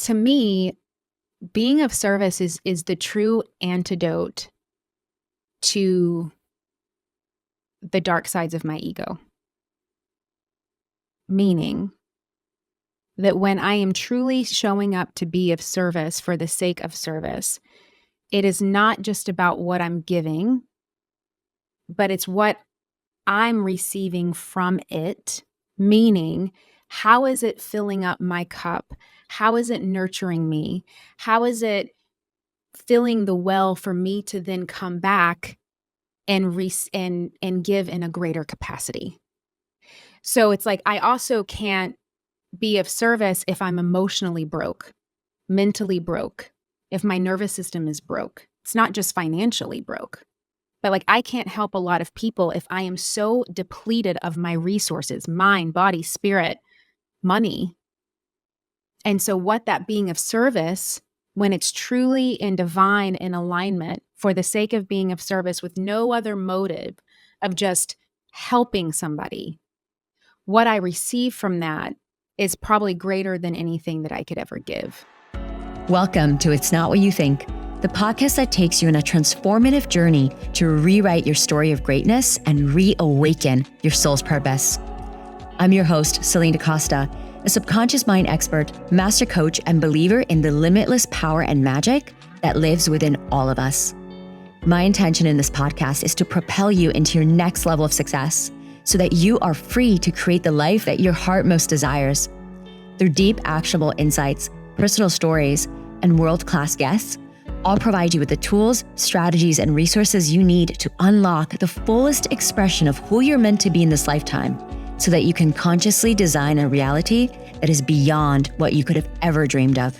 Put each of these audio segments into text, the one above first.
to me, being of service is the true antidote to the dark sides of my ego. Meaning that when I am truly showing up to be of service for the sake of service, it is not just about what I'm giving, but it's what I'm receiving from it. Meaning, how is it filling up my cup? How is it nurturing me? How is it filling the well for me to then come back and give in a greater capacity? So it's like I also can't be of service if I'm emotionally broke, mentally broke, if my nervous system is broke. It's not just financially broke, but like I can't help a lot of people if I am so depleted of my resources, mind, body, spirit, money. And so what that being of service, when it's truly in divine in alignment for the sake of being of service with no other motive of just helping somebody, what I receive from that is probably greater than anything that I could ever give. Welcome to It's Not What You Think, the podcast that takes you on a transformative journey to rewrite your story of greatness and reawaken your soul's purpose. I'm your host, Celine DaCosta, a subconscious mind expert, master coach, and believer in the limitless power and magic that lives within all of us. My intention in this podcast is to propel you into your next level of success so that you are free to create the life that your heart most desires. Through deep, actionable insights, personal stories, and world-class guests, I'll provide you with the tools, strategies, and resources you need to unlock the fullest expression of who you're meant to be in this lifetime so that you can consciously design a reality that is beyond what you could have ever dreamed of.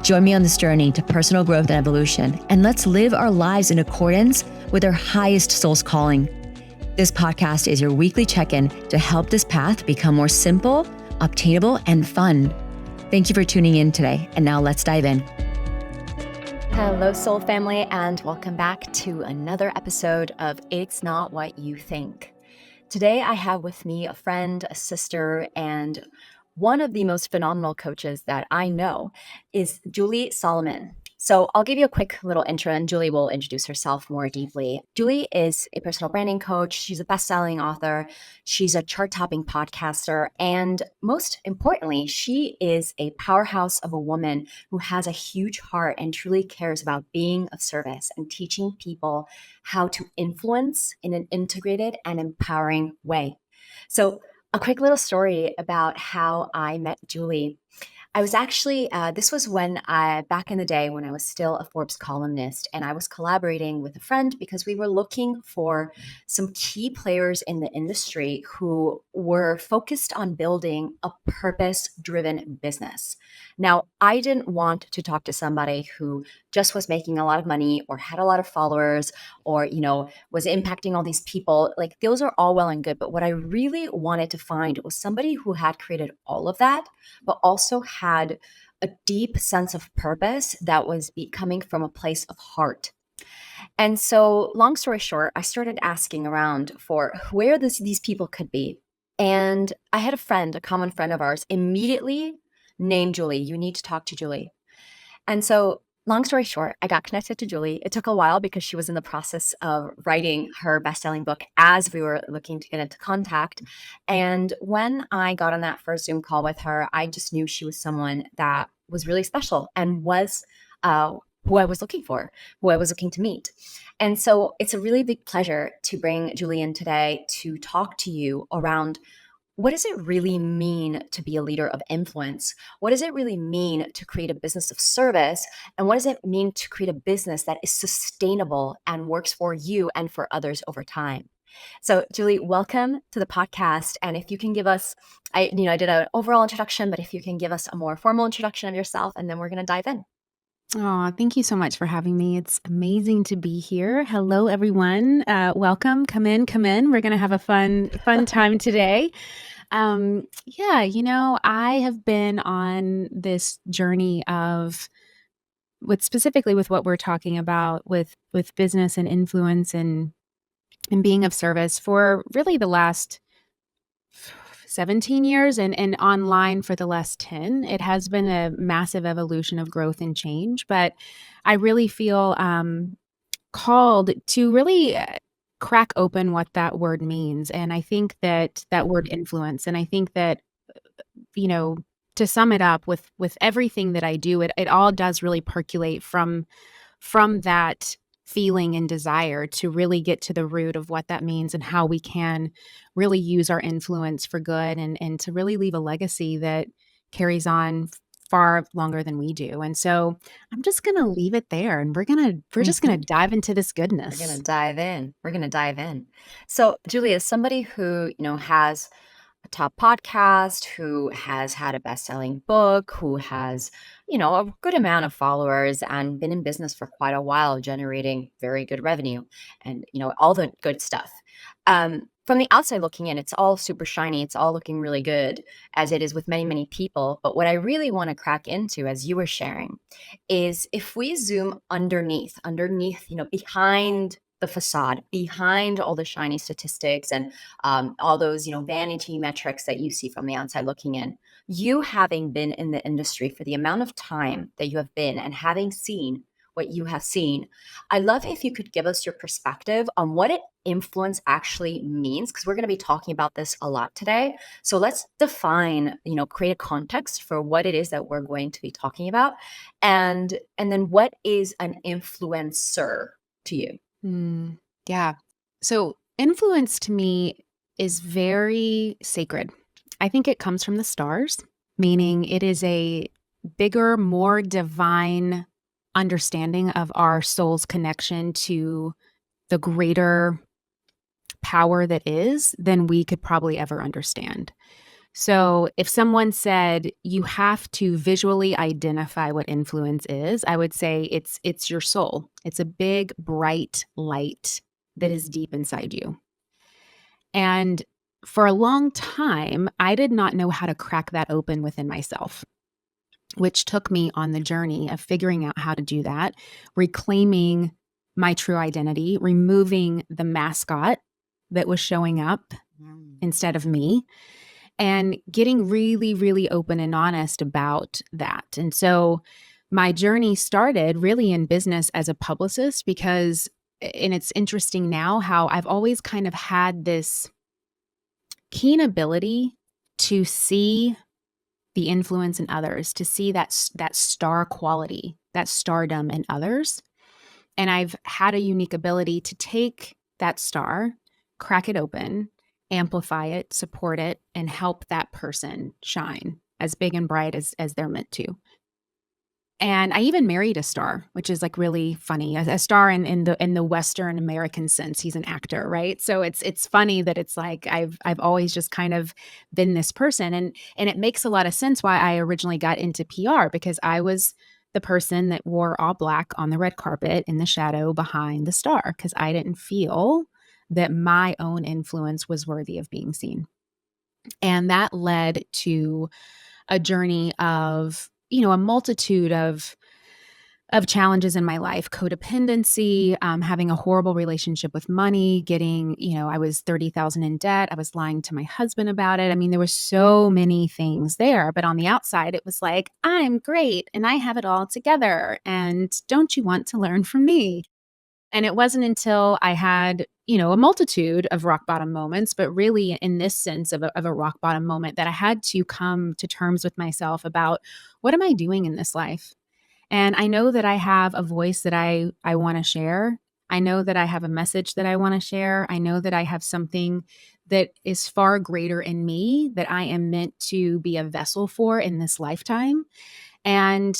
Join me on this journey to personal growth and evolution, and let's live our lives in accordance with our highest soul's calling. This podcast is your weekly check-in to help this path become more simple, obtainable, and fun. Thank you for tuning in today, and now let's dive in. Hello, soul family, and welcome back to another episode of It's Not What You Think. Today, I have with me a friend, a sister, and one of the most phenomenal coaches that I know is Julie Solomon. So I'll give you a quick little intro and Julie will introduce herself more deeply. Julie is a personal branding coach. She's a best-selling author. She's a chart-topping podcaster. And most importantly, she is a powerhouse of a woman who has a huge heart and truly cares about being of service and teaching people how to influence in an integrated and empowering way. So a quick little story about how I met Julie. I was actually, this was back in the day when I was still a Forbes columnist, and I was collaborating with a friend because we were looking for some key players in the industry who were focused on building a purpose-driven business. Now, I didn't want to talk to somebody who just was making a lot of money or had a lot of followers or, was impacting all these people. Like those are all well and good. But what I really wanted to find was somebody who had created all of that, but also had a deep sense of purpose that was coming from a place of heart. And so long story short, I started asking around for where these people could be. And I had a common friend of ours, immediately named Julie. You need to talk to Julie. And so long story short, I got connected to Julie. It took a while because she was in the process of writing her best-selling book as we were looking to get into contact. And when I got on that first Zoom call with her, I just knew she was someone that was really special and was who I was looking for, who I was looking to meet. And so it's a really big pleasure to bring Julie in today to talk to you around what does it really mean to be a leader of influence? What does it really mean to create a business of service? And what does it mean to create a business that is sustainable and works for you and for others over time? So Julie, welcome to the podcast. And if you can give us, I did an overall introduction, but if you can give us a more formal introduction of yourself, and then we're going to dive in. Oh, thank you so much for having me. It's amazing to be here. Hello, everyone. Welcome. Come in. We're going to have a fun time today. I have been on this journey of specifically with what we're talking about with business and influence and being of service for really the last 17 years and online for the last 10. It has been a massive evolution of growth and change, but I really feel called to really crack open what that word means. And I think that that word influence, and I think that, you know, to sum it up with everything that I do, it all does really percolate from that feeling and desire to really get to the root of what that means and how we can really use our influence for good and to really leave a legacy that carries on far longer than we do. And so I'm just going to leave it there, and we're just going Mhm. to dive into this We're going to goodness. dive in. We're going to dive in. So, Julie, as somebody who, has a top podcast, who has had a best-selling book, who has, a good amount of followers and been in business for quite a while, generating very good revenue and, all the good stuff. From the outside looking in, it's all super shiny. It's all looking really good, as it is with many, many people. But what I really want to crack into, as you were sharing, is if we zoom underneath, behind the facade, behind all the shiny statistics and all those, vanity metrics that you see from the outside looking in. You having been in the industry for the amount of time that you have been and having seen what you have seen, I love if you could give us your perspective on what it influence actually means, because we're going to be talking about this a lot today. So let's define, create a context for what it is that we're going to be talking about, and then what is an influencer to you? Mm, yeah. So influence to me is very sacred. I think it comes from the stars, meaning it is a bigger, more divine understanding of our soul's connection to the greater power that is than we could probably ever understand. So, if someone said you have to visually identify what influence is, I would say it's your soul. It's a big bright light that is deep inside you. And for a long time, I did not know how to crack that open within myself, which took me on the journey of figuring out how to do that, reclaiming my true identity, removing the mascot that was showing up Mm. instead of me, and getting really, really open and honest about that. And so my journey started really in business as a publicist because, and it's interesting now how I've always kind of had this keen ability to see the influence in others, to see that star quality, that stardom in others. And I've had a unique ability to take that star, crack it open, amplify it, support it, and help that person shine as big and bright as they're meant to. And I even married a star, which is like really funny. A star in the Western American sense, he's an actor, right? So it's funny that it's like I've always just kind of been this person, and it makes a lot of sense why I originally got into PR, because I was the person that wore all black on the red carpet in the shadow behind the star, because I didn't feel that my own influence was worthy of being seen. And that led to a journey of, a multitude of challenges in my life: codependency, having a horrible relationship with money, getting, I was 30,000 in debt. I was lying to my husband about it. I mean, there were so many things there, but on the outside, it was like, I'm great and I have it all together. And don't you want to learn from me? And it wasn't until I had, a multitude of rock bottom moments, but really in this sense of a rock bottom moment, that I had to come to terms with myself about, what am I doing in this life? And I know that I have a voice that I want to share. I know that I have a message that I want to share. I know that I have something that is far greater in me that I am meant to be a vessel for in this lifetime. And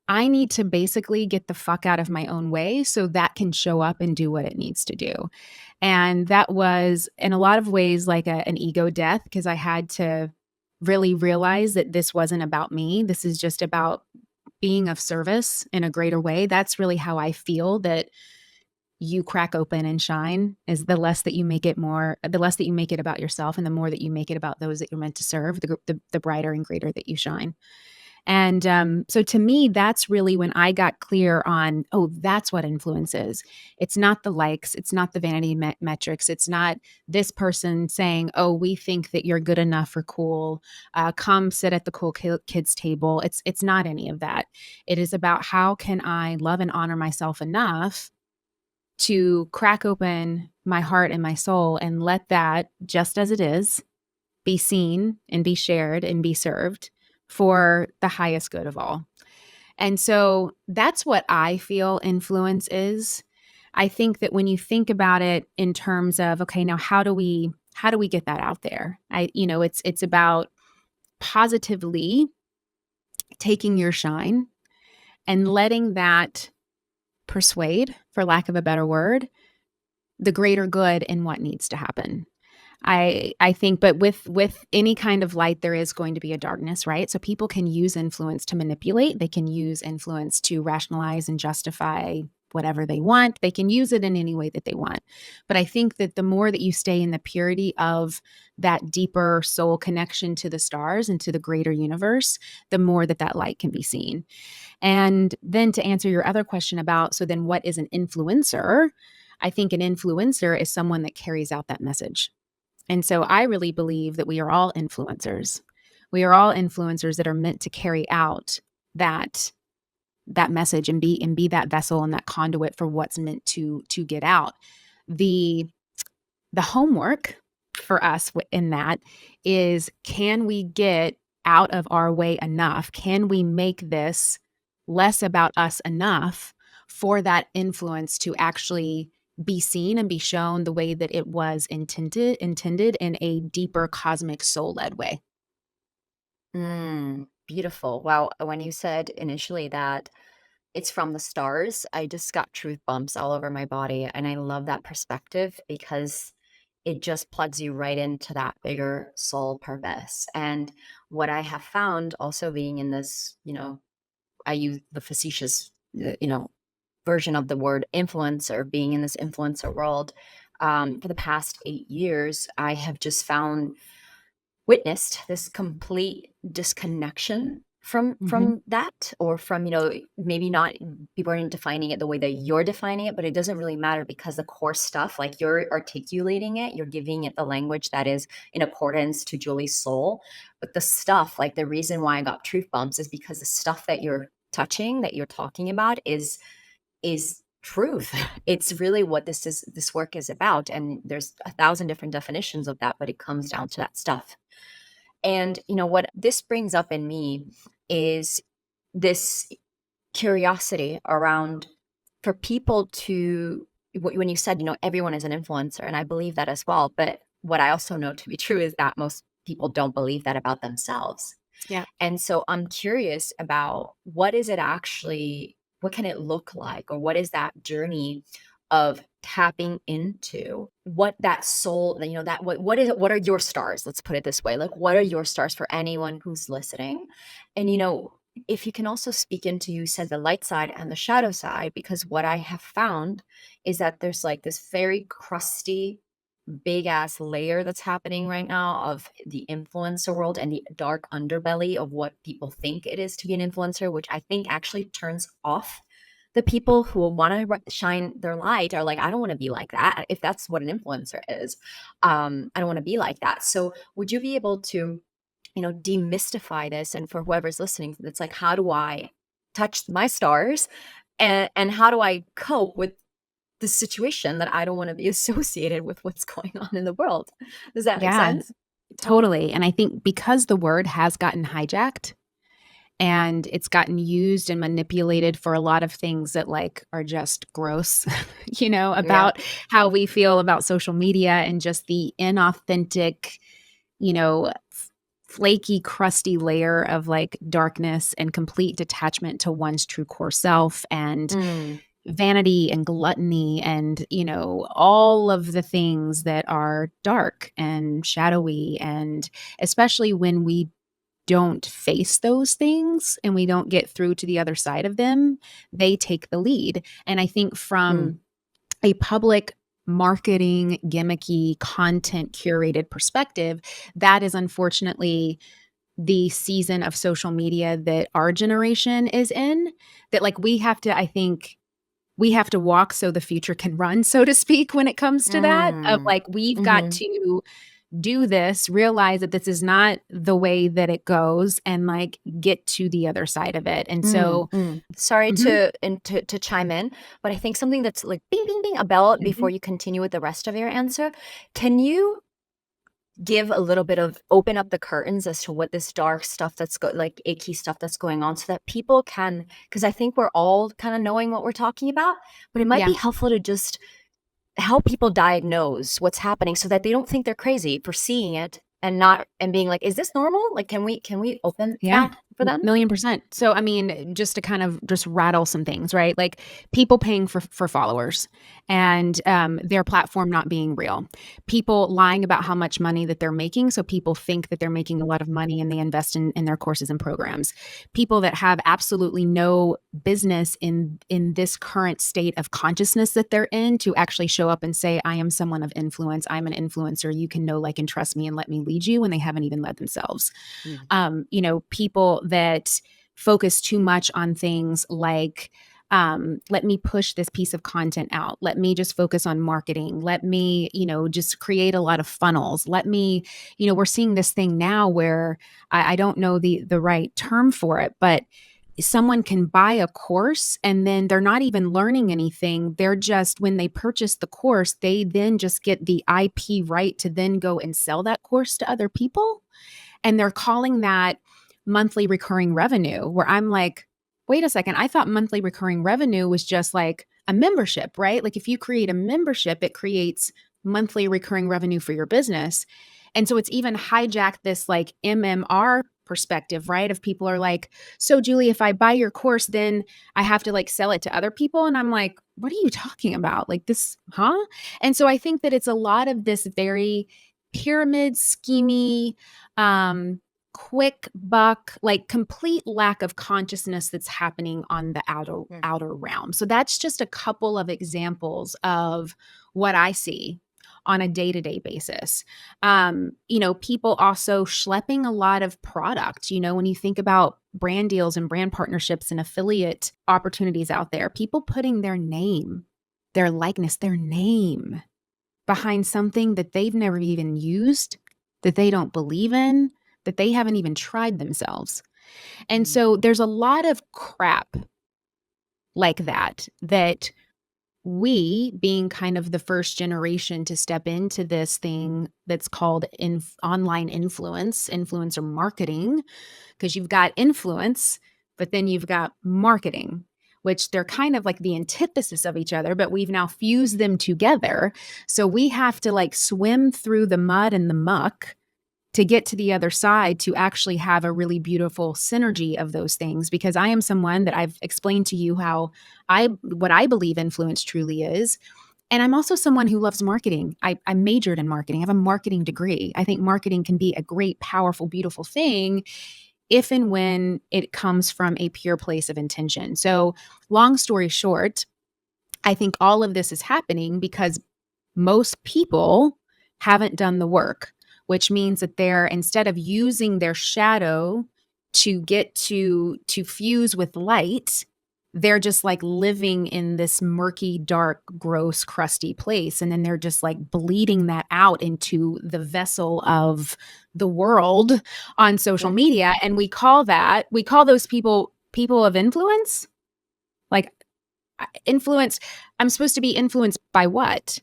I need to basically get the fuck out of my own way so that can show up and do what it needs to do. And that was in a lot of ways like an ego death, because I had to really realize that this wasn't about me. This is just about being of service in a greater way. That's really how I feel that you crack open and shine, is the less that you make it about yourself, and the more that you make it about those that you're meant to serve, the brighter and greater that you shine. And so to me, that's really when I got clear on, oh, that's what influence is. It's not the likes, it's not the vanity metrics, it's not this person saying, oh, we think that you're good enough or cool. Come sit at the cool kids table. It's not any of that. It is about how can I love and honor myself enough to crack open my heart and my soul and let that, just as it is, be seen and be shared and be served for the highest good of all. And so that's what I feel influence is. I think that when you think about it in terms of, okay, now how do we get that out there? It's about positively taking your shine and letting that persuade, for lack of a better word, the greater good in what needs to happen. I think, but with any kind of light, there is going to be a darkness, right? So people can use influence to manipulate. They can use influence to rationalize and justify whatever they want. They can use it in any way that they want. But I think that the more that you stay in the purity of that deeper soul connection to the stars and to the greater universe, the more that that light can be seen. And then to answer your other question about, so then what is an influencer? I think an influencer is someone that carries out that message. And so I really believe that we are all influencers. We are all influencers that are meant to carry out that message and be that vessel and that conduit for what's meant to get out. The homework for us in that is, can we get out of our way enough? Can we make this less about us enough for that influence to actually be seen and be shown the way that it was intended in a deeper cosmic soul-led way? Beautiful. Wow. When you said initially that it's from the stars, I just got truth bumps all over my body. And I love that perspective because it just plugs you right into that bigger soul purpose. And what I have found also being in this, I use the facetious, version of the word influencer, being in this influencer world. For the past 8 years, I have just witnessed this complete disconnection from Mhm. that, or from, maybe not, people aren't defining it the way that you're defining it, but it doesn't really matter because the core stuff, like, you're articulating it, you're giving it the language that is in accordance to Julie's soul. But the stuff, like, the reason why I got truth bumps is because the stuff that you're touching, that you're talking about, is truth. It's really what this work is about. And there's 1,000 different definitions of that, but it comes down to that stuff. And what this brings up in me is this curiosity around, for people to, when you said, everyone is an influencer, and I believe that as well. But what I also know to be true is that most people don't believe that about themselves. Yeah. And so I'm curious about, what can it look like? Or what is that journey of tapping into what that soul, that what are your stars? Let's put it this way. Like, what are your stars for anyone who's listening? And, if you can also speak into, you said, the light side and the shadow side, because what I have found is that there's like this very crusty, big ass layer that's happening right now of the influencer world and the dark underbelly of what people think it is to be an influencer, which I think actually turns off the people who want to shine their light. Are like, I don't want to be like that. If that's what an influencer is, I don't want to be like that. So would you be able to, demystify this? And for whoever's listening, it's like, how do I touch my stars, and how do I cope with the situation that I don't want to be associated with what's going on in the world? Does that make Yeah, sense? totally. And I think because the word has gotten hijacked and it's gotten used and manipulated for a lot of things that like are just gross, Yeah. about how we feel about social media and just the inauthentic, flaky, crusty layer of like darkness and complete detachment to one's true core self and Mm, vanity and gluttony and, all of the things that are dark and shadowy. And especially when we don't face those things and we don't get through to the other side of them, they take the lead. And I think mm, from a public marketing, gimmicky, content curated perspective, that is unfortunately the season of social media that our generation is in, that like we have to, I think we have to walk so the future can run, so to speak, when it comes to that, of Mm. like, we've got Mm-hmm. to do this, realize that this is not the way that it goes, and like get to the other side of it. And so, Sorry mhm, to chime in, but I think something that's like bing bing bing a bell before mhm. you continue with the rest of your answer. Can you give a little bit of open up the curtains as to what this dark stuff like icky stuff that's going on so that people can, because I think we're all kind of knowing what we're talking about, but it might Yeah. be helpful to just help people diagnose what's happening so that they don't think they're crazy for seeing it and being like, is this normal? Like, can we open Yeah. that for them? Million percent. So, I mean, just to kind of just rattle some things, right? Like people paying for followers and their platform not being real. People lying about how much money that they're making. So people think that they're making a lot of money and they invest in their courses and programs. People that have absolutely no business in this current state of consciousness that they're in to actually show up and say, I am someone of influence. I'm an influencer. You can know, like, and trust me and let me lead you when they haven't even led themselves. People that focus too much on things like, let me push this piece of content out. Let me just focus on marketing. Let me, just create a lot of funnels. Let me, we're seeing this thing now where I don't know the right term for it, but someone can buy a course and then they're not even learning anything. They're just, when they purchase the course, they then just get the IP right to then go and sell that course to other people. And they're calling that monthly recurring revenue, where I'm like, wait a second, I thought monthly recurring revenue was just like a membership, right? Like if you create a membership, it creates monthly recurring revenue for your business. And so it's even hijacked this like MMR perspective, right? If people are like, so Julie, if I buy your course, then I have to like sell it to other people. And I'm like, what are you talking about? Like this, huh? And so I think that it's a lot of this very pyramid schemy, um, quick buck, like complete lack of consciousness that's happening on the outer realm. So that's just a couple of examples of what I see on a day-to-day basis. People also schlepping a lot of product. When you think about brand deals and brand partnerships and affiliate opportunities out there, people putting their name, their likeness, their name behind something that they've never even used, that they don't believe in, that they haven't even tried themselves. And so there's a lot of crap like that we, being kind of the first generation to step into this thing that's called online influencer marketing, because you've got influence, but then you've got marketing, which they're kind of like the antithesis of each other, but we've now fused them together. So we have to like swim through the mud and the muck to get to the other side to actually have a really beautiful synergy of those things. Because I am someone that I've explained to you what I believe influence truly is. And I'm also someone who loves marketing. I majored in marketing. I have a marketing degree. I think marketing can be a great, powerful, beautiful thing if and when it comes from a pure place of intention. So, long story short, I think all of this is happening because most people haven't done the work, which means that they're, instead of using their shadow to get to fuse with light, they're just like living in this murky, dark, gross, crusty place. And then they're just like bleeding that out into the vessel of the world on social Yeah. media. And we call those people of influence. Like, influence, I'm supposed to be influenced by what?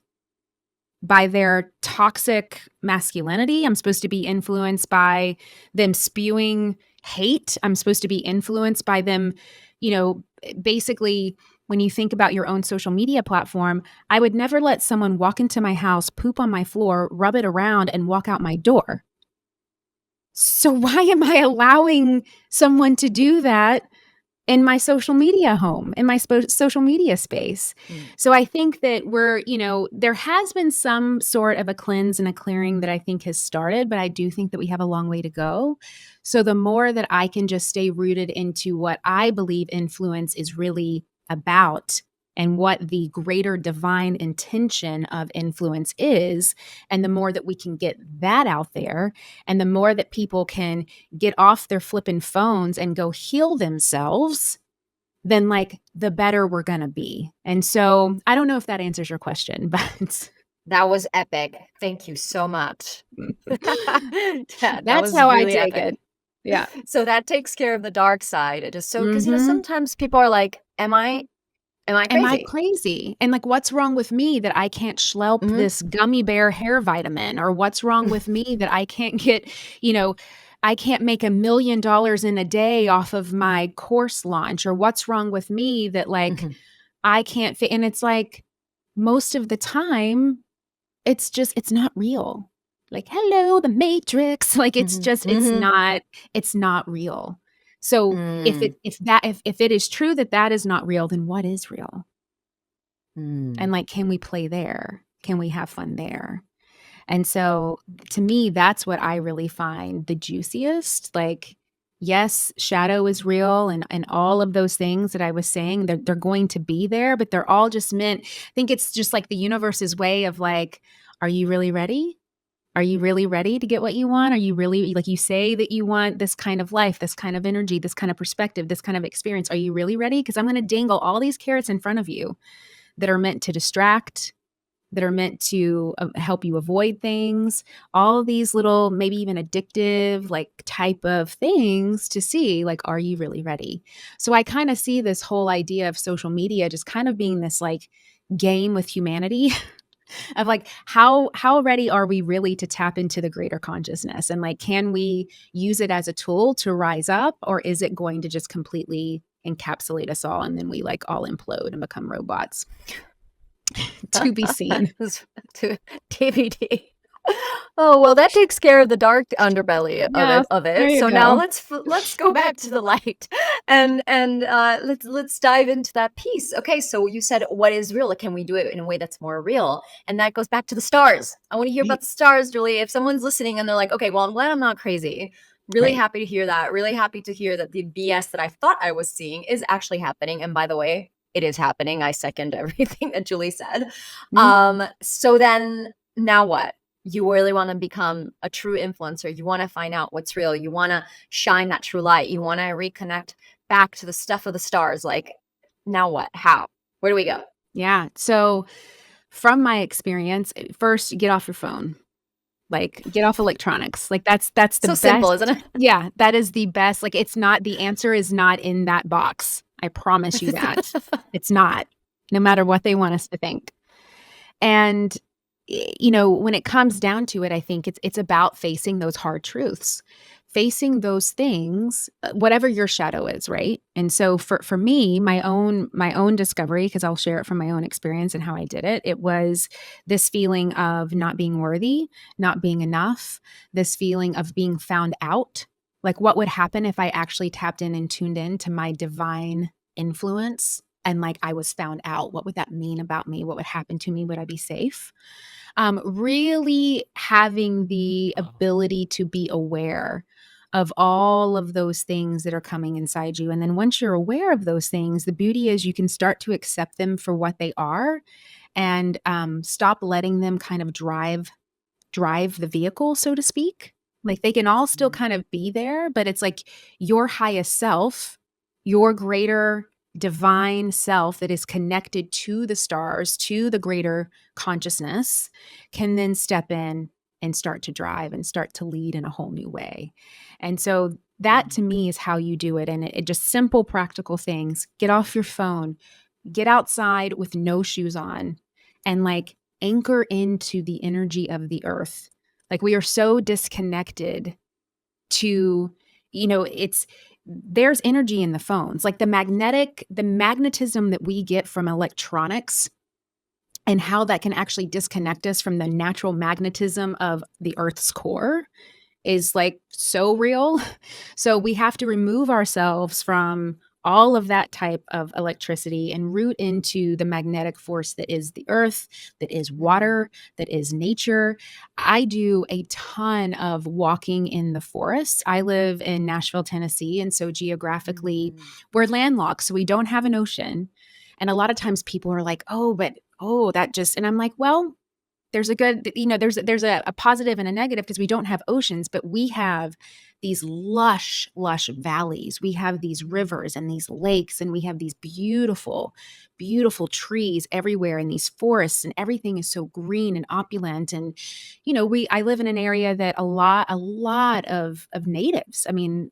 By their toxic masculinity. I'm supposed to be influenced by them spewing hate. I'm supposed to be influenced by them, basically, when you think about your own social media platform, I would never let someone walk into my house, poop on my floor, rub it around, and walk out my door. So why am I allowing someone to do that in my social media home, in my social media space? So I think that there has been some sort of a cleanse and a clearing that I think has started, but I do think that we have a long way to go. So the more that I can just stay rooted into what I believe influence is really about and what the greater divine intention of influence is. And the more that we can get that out there, and the more that people can get off their flippin' phones and go heal themselves, then like the better we're going to be. And so I don't know if that answers your question, but that was epic. Thank you so much. That that's was how I really take epic. it. Yeah. So that takes care of the dark side. It is so, because Mhm. sometimes people are like, am I crazy? Am I crazy? And like, what's wrong with me that I can't schlep Mhm. this gummy bear hair vitamin? Or what's wrong with me that I can't get, I can't make $1 million in a day off of my course launch? Or what's wrong with me that like Mhm. I can't fit? And it's like most of the time, it's not real. Like, hello, the Matrix. Like, it's Mhm. just, it's not real. So if Mm. it is true that that is not real, then what is real? Mm. And like, can we play there? Can we have fun there? And so to me, that's what I really find the juiciest. Like, yes, shadow is real and all of those things that I was saying, they're going to be there, but they're all just meant, I think it's just like the universe's way of like, are you really ready? Are you really ready to get what you want? Are you really, like, you say that you want this kind of life, this kind of energy, this kind of perspective, this kind of experience? Are you really ready? Because I'm going to dangle all these carrots in front of you that are meant to distract, that are meant to help you avoid things, all these little, maybe even addictive, like type of things to see, like, are you really ready? So I kind of see this whole idea of social media just kind of being this like game with humanity of like, how ready are we really to tap into the greater consciousness? And like, can we use it as a tool to rise up, or is it going to just completely encapsulate us all and then we like all implode and become robots? To be seen. To TBD. Oh, well, that takes care of the dark underbelly of Yeah, it. there you So now go. let's go back to the light, and let's dive into that piece. Okay, so you said what is real? Like, can we do it in a way that's more real? And that goes back to the stars. I want to hear about the stars, Julie. If someone's listening and they're like, okay, well, I'm glad I'm not crazy. Really Right. happy to hear that. Really happy to hear that the BS that I thought I was seeing is actually happening. And by the way, it is happening. I second everything that Julie said. Mhm. So then now what? You really want to become a true influencer. You want to find out what's real. You want to shine that true light. You want to reconnect back to the stuff of the stars. Like, now what? How? Where do we go? Yeah. So from my experience, first get off your phone. Like, get off electronics. Like, that's the So simple, best. isn't it? Yeah, that is the best. Like, it's not, the answer is not in that box. I promise you that. It's not, no matter what they want us to think. And when it comes down to it, I think it's about facing those hard truths, facing those things, whatever your shadow is, right? And so for me, my own discovery, because I'll share it from my own experience and how I did it. It was this feeling of not being worthy, not being enough, this feeling of being found out. Like, what would happen if I actually tapped in and tuned in to my divine influence? And like, I was found out. What would that mean about me? What would happen to me? Would I be safe? Really having the ability to be aware of all of those things that are coming inside you. And then once you're aware of those things, the beauty is you can start to accept them for what they are, and stop letting them kind of drive the vehicle, so to speak. Like, they can all still kind of be there, but it's like your highest self, your greater divine self that is connected to the stars, to the greater consciousness, can then step in and start to drive and start to lead in a whole new way. And so that to me is how you do it. And it just simple, practical things. Get off your phone, get outside with no shoes on, and like anchor into the energy of the earth. Like, we are so disconnected to, there's energy in the phones. Like, the magnetism that we get from electronics, and how that can actually disconnect us from the natural magnetism of the earth's core, is like so real. So we have to remove ourselves from all of that type of electricity and root into the magnetic force that is the earth, that is water, that is nature. I do a ton of walking in the forest. I live in Nashville, Tennessee. And so geographically, we're landlocked. So we don't have an ocean. And a lot of times people are like, oh, but that just, and I'm like, well, there's a good, there's a positive and a negative because we don't have oceans, but we have these lush, lush valleys. We have these rivers and these lakes, and we have these beautiful, beautiful trees everywhere, and these forests, and everything is so green and opulent. And, I live in an area that a lot of natives, I mean,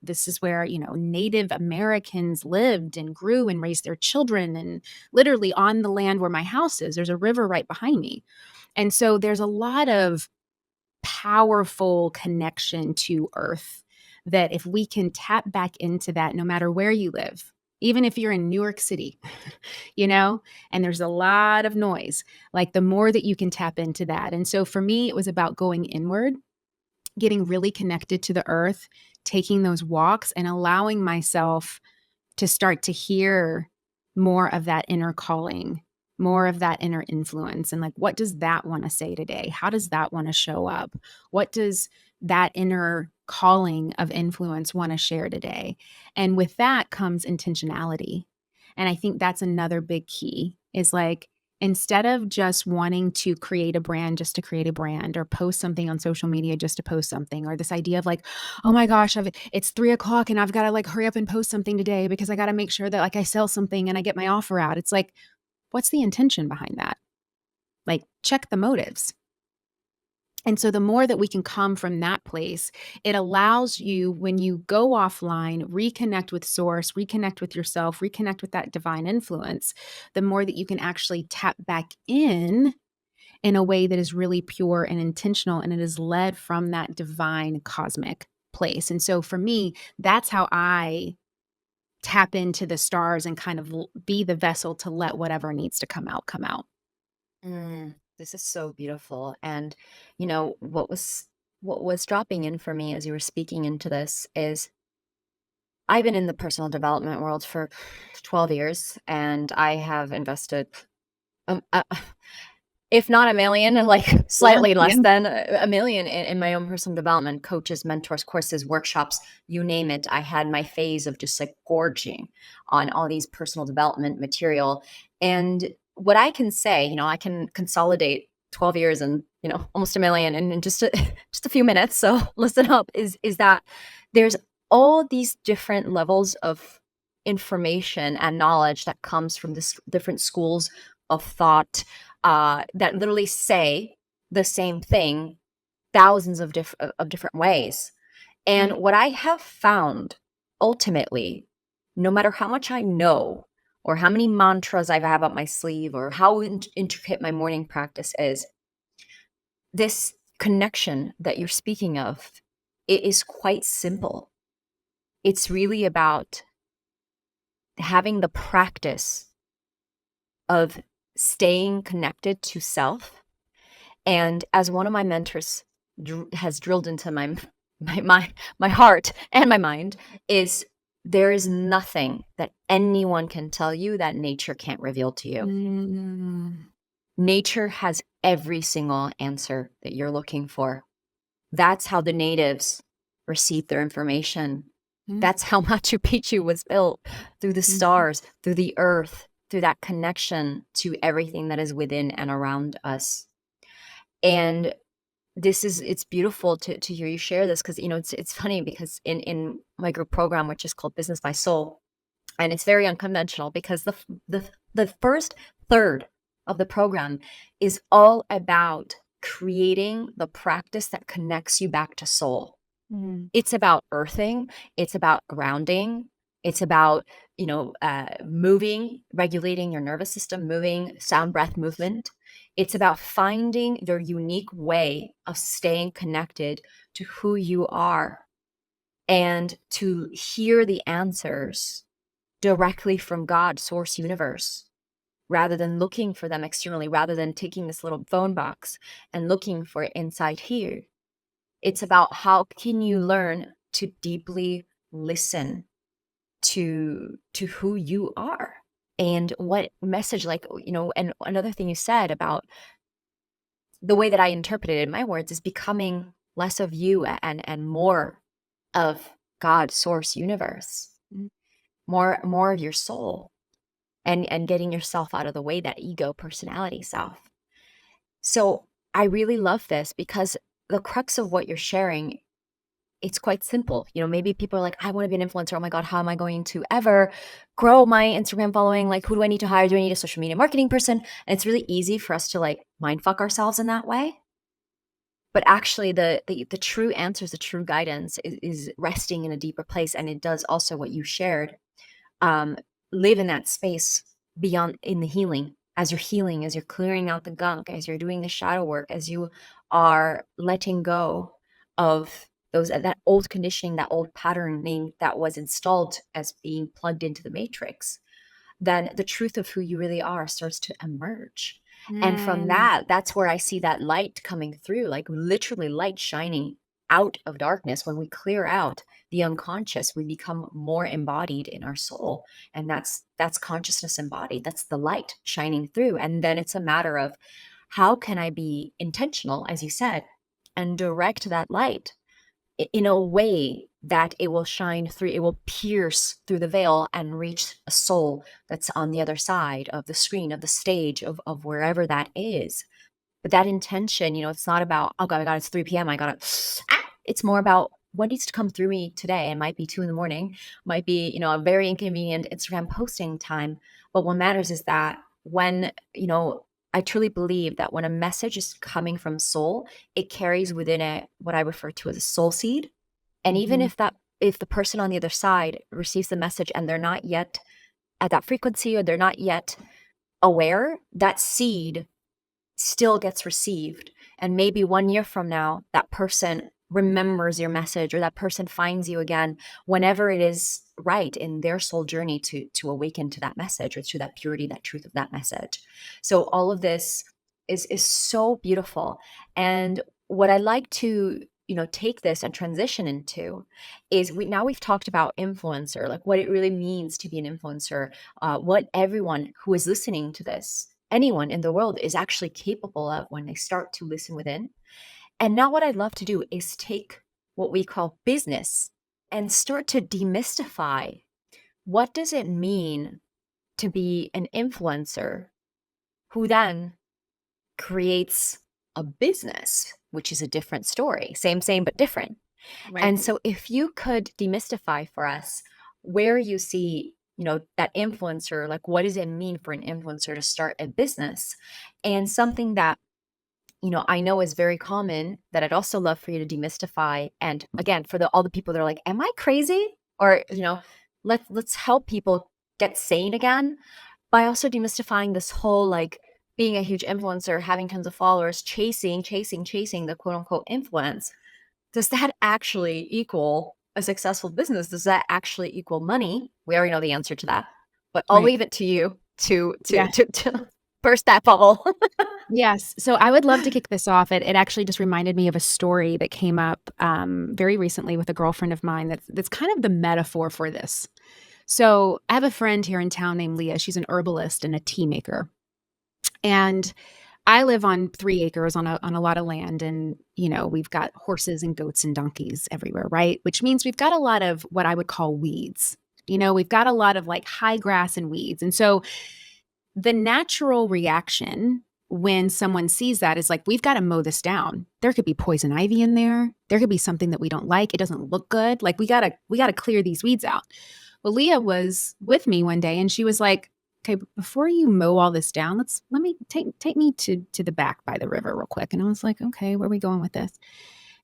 this is where, Native Americans lived and grew and raised their children. And literally on the land where my house is, there's a river right behind me. And so there's a lot of powerful connection to earth that if we can tap back into that, no matter where you live, even if you're in New York City, and there's a lot of noise, like the more that you can tap into that. And so for me, it was about going inward, getting really connected to the earth, taking those walks and allowing myself to start to hear more of that inner calling, more of that inner influence. And like, what does that want to say today? How does that want to show up? What does that inner calling of influence want to share today? And with that comes intentionality. And I think that's another big key is like, instead of just wanting to create a brand just to create a brand or post something on social media just to post something, or this idea of like, oh my gosh, it's 3:00 and I've got to like hurry up and post something today because I got to make sure that like I sell something and I get my offer out. It's like, what's the intention behind that? Like, check the motives. And so the more that we can come from that place, it allows you, when you go offline, reconnect with source, reconnect with yourself, reconnect with that divine influence, the more that you can actually tap back in a way that is really pure and intentional, and it is led from that divine cosmic place. And so for me, that's how I tap into the stars and kind of be the vessel to let whatever needs to come out, come out. This is so beautiful. And what was dropping in for me as you were speaking into this is I've been in the personal development world for 12 years, and I have invested um, uh, if not a million, like Yeah, slightly less yeah. than a million in my own personal development, coaches, mentors, courses, workshops, you name it. I had my phase of just like gorging on all these personal development material. And what I can say, I can consolidate 12 years and, almost a million in just just a few minutes. So listen up, is that there's all these different levels of information and knowledge that comes from this different schools of thought, that literally say the same thing thousands of different ways. And what I have found ultimately, no matter how much I know or how many mantras I have up my sleeve or how intricate my morning practice is, this connection that you're speaking of, it is quite simple. It's really about having the practice of staying connected to self. And as one of my mentors has drilled into my heart and my mind, is there is nothing that anyone can tell you that nature can't reveal to you. Mm. Nature has every single answer that you're looking for. That's how the natives received their information. Mm. That's how Machu Picchu was built, through the Mhm. stars, through the earth, through that connection to everything that is within and around us. And it's beautiful to hear you share this, because it's funny, because in my group program, which is called Business by Soul, and it's very unconventional, because the first third of the program is all about creating the practice that connects you back to soul. Mm. It's about earthing, it's about grounding, it's about moving, regulating your nervous system, moving, sound, breath, movement. It's about finding your unique way of staying connected to who you are, and to hear the answers directly from God, source, universe, rather than looking for them externally, rather than taking this little phone box and looking for it inside here. It's about how can you learn to deeply listen to who you are, and what message, like, and another thing you said about the way that I interpreted it in my words is becoming less of you and more of God, source, universe, Mm. more of your soul. and getting yourself out of the way, that ego personality self. So I really love this because the crux of what you're sharing, it's quite simple. Maybe people are like, I want to be an influencer. Oh my God, how am I going to ever grow my Instagram following? Like, who do I need to hire? Do I need a social media marketing person? And it's really easy for us to like mind fuck ourselves in that way. But actually the true answers, the true guidance is resting in a deeper place. And it does also what you shared, um, live in that space beyond in the healing, as you're healing, as you're clearing out the gunk, as you're doing the shadow work, as you are letting go of that old conditioning, that old patterning that was installed as being plugged into the matrix. Then the truth of who you really are starts to emerge. And from Mm. that's where I see that light coming through, like literally light shining out of darkness. When we clear out the unconscious, we become more embodied in our soul. And that's consciousness embodied. That's the light shining through. And then it's a matter of, how can I be intentional, as you said, and direct that light in a way that it will shine through, it will pierce through the veil and reach a soul that's on the other side of the screen, of the stage, of wherever that is. But that intention, it's not about, oh God, it's 3 p.m. I gotta, it's more about what needs to come through me today. It might be 2 a.m, might be, a very inconvenient Instagram posting time. But what matters is that when, I truly believe that when a message is coming from soul, it carries within it what I refer to as a soul seed. And even Mhm. if the person on the other side receives the message and they're not yet at that frequency, or they're not yet aware, that seed still gets received. And maybe 1 year from now, that person remembers your message, or that person finds you again whenever it is right in their soul journey to awaken to that message, or to that purity, that truth of that message. So all of this is so beautiful. And what I like to take this and transition into is, we've talked about influencer, like what it really means to be an influencer, what everyone who is listening to this, anyone in the world, is actually capable of when they start to listen within. And now what I'd love to do is take what we call business and start to demystify, what does it mean to be an influencer who then creates a business, which is a different story. Same, but different. Right. And so if you could demystify for us where you see, that influencer, like what does it mean for an influencer to start a business? And something that, I know is very common, that I'd also love for you to demystify. And again, for all the people that are like, am I crazy? Or, let's help people get sane again by also demystifying this whole, like, being a huge influencer, having tons of followers, chasing the quote unquote influence. Does that actually equal a successful business? Does that actually equal money? We already know the answer to that, but I'll Right. leave it to you to Yeah. burst that bubble. Yes. So I would love to kick this off. It actually just reminded me of a story that came up very recently with a girlfriend of mine that's kind of the metaphor for this. So I have a friend here in town named Leah. She's an herbalist and a tea maker. And I live on 3 acres on a lot of land, and we've got horses and goats and donkeys everywhere, right? Which means we've got a lot of what I would call weeds. We've got a lot of like high grass and weeds. And so the natural reaction when someone sees that is like, we've got to mow this down. There could be poison ivy in there. There could be something that we don't like. It doesn't look good. Like, we got to clear these weeds out. Well, Leah was with me one day and she was like, okay, before you mow all this down, let me take me to the back by the river real quick. And I was like, okay, where are we going with this?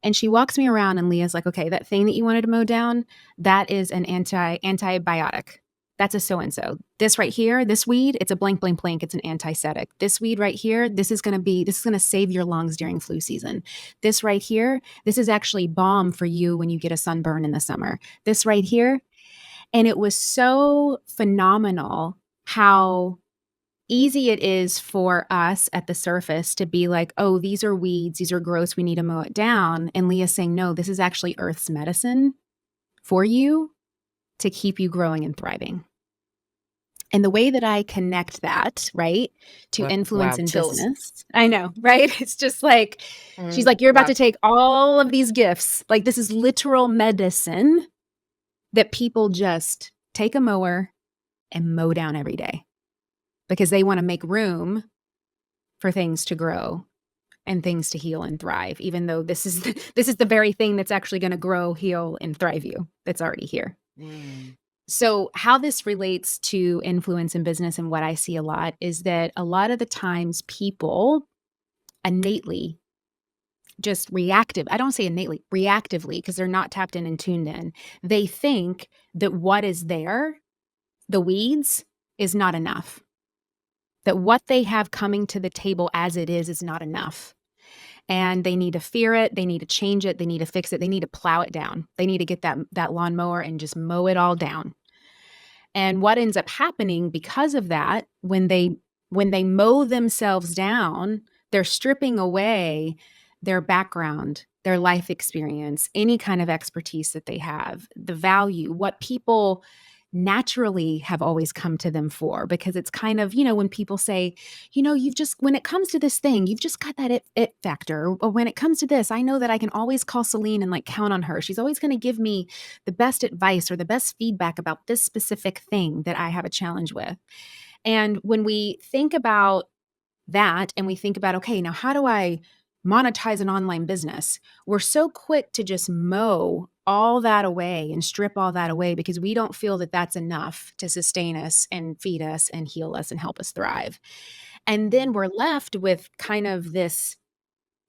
And she walks me around and Leah's like, okay, that thing that you wanted to mow down, that is an antibiotic. That's a so-and-so. This right here, this weed, it's a blank, blank, blank. It's an antiseptic. This weed right here, this is going to save your lungs during flu season. This right here, this is actually balm for you when you get a sunburn in the summer. This right here. And it was so phenomenal how easy it is for us at the surface to be like, oh, these are weeds, these are gross, we need to mow it down. And Leah's saying, no, this is actually Earth's medicine for you to keep you growing and thriving. And the way that I connect that, right, to influence Wow, in chills. business, I know, right? It's just like, she's like, you're about to take all of these gifts. Like, this is literal medicine that people just take a mower and mow down every day. because they want to make room for things to grow and things to heal and thrive, even though this is the very thing that's actually going to grow, heal, and thrive you that's already here. So how this relates to influence in business and what I see a lot is that a lot of the times people innately just reactive. I don't say innately, reactively, because they're not tapped in and tuned in. They think that what is there, the weeds, is not enough. That what they have coming to the table as it is not enough. And they need to fear it. They need to change it. They need to fix it. They need to plow it down. They need to get that lawnmower and just mow it all down. And what ends up happening because of that, when they mow themselves down, they're stripping away their background, their life experience, any kind of expertise that they have, the value, what people naturally have always come to them for. Because it's kind of, when people say, when it comes to this thing, you've just got that it factor. Or when it comes to this, I know that I can always call Celine and count on her. She's always going to give me the best advice or the best feedback about this specific thing that I have a challenge with. And when we think about that and we think about, okay, now how do I monetize an online business? We're so quick to just mow all that away and strip all that away because we don't feel that that's enough to sustain us and feed us and heal us and help us thrive. And then we're left with kind of this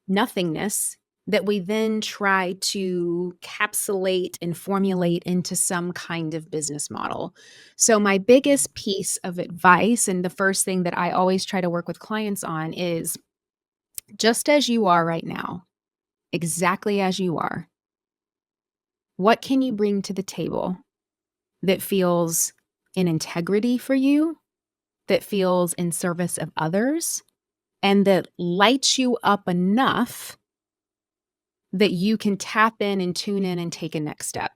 nothingness that we then try to capsulate and formulate into some kind of business model. So my biggest piece of advice, and the first thing that I always try to work with clients on, is just as you are right now, exactly as you are, what can you bring to the table that feels in integrity for you, that feels in service of others, and that lights you up enough that you can tap in and tune in and take a next step?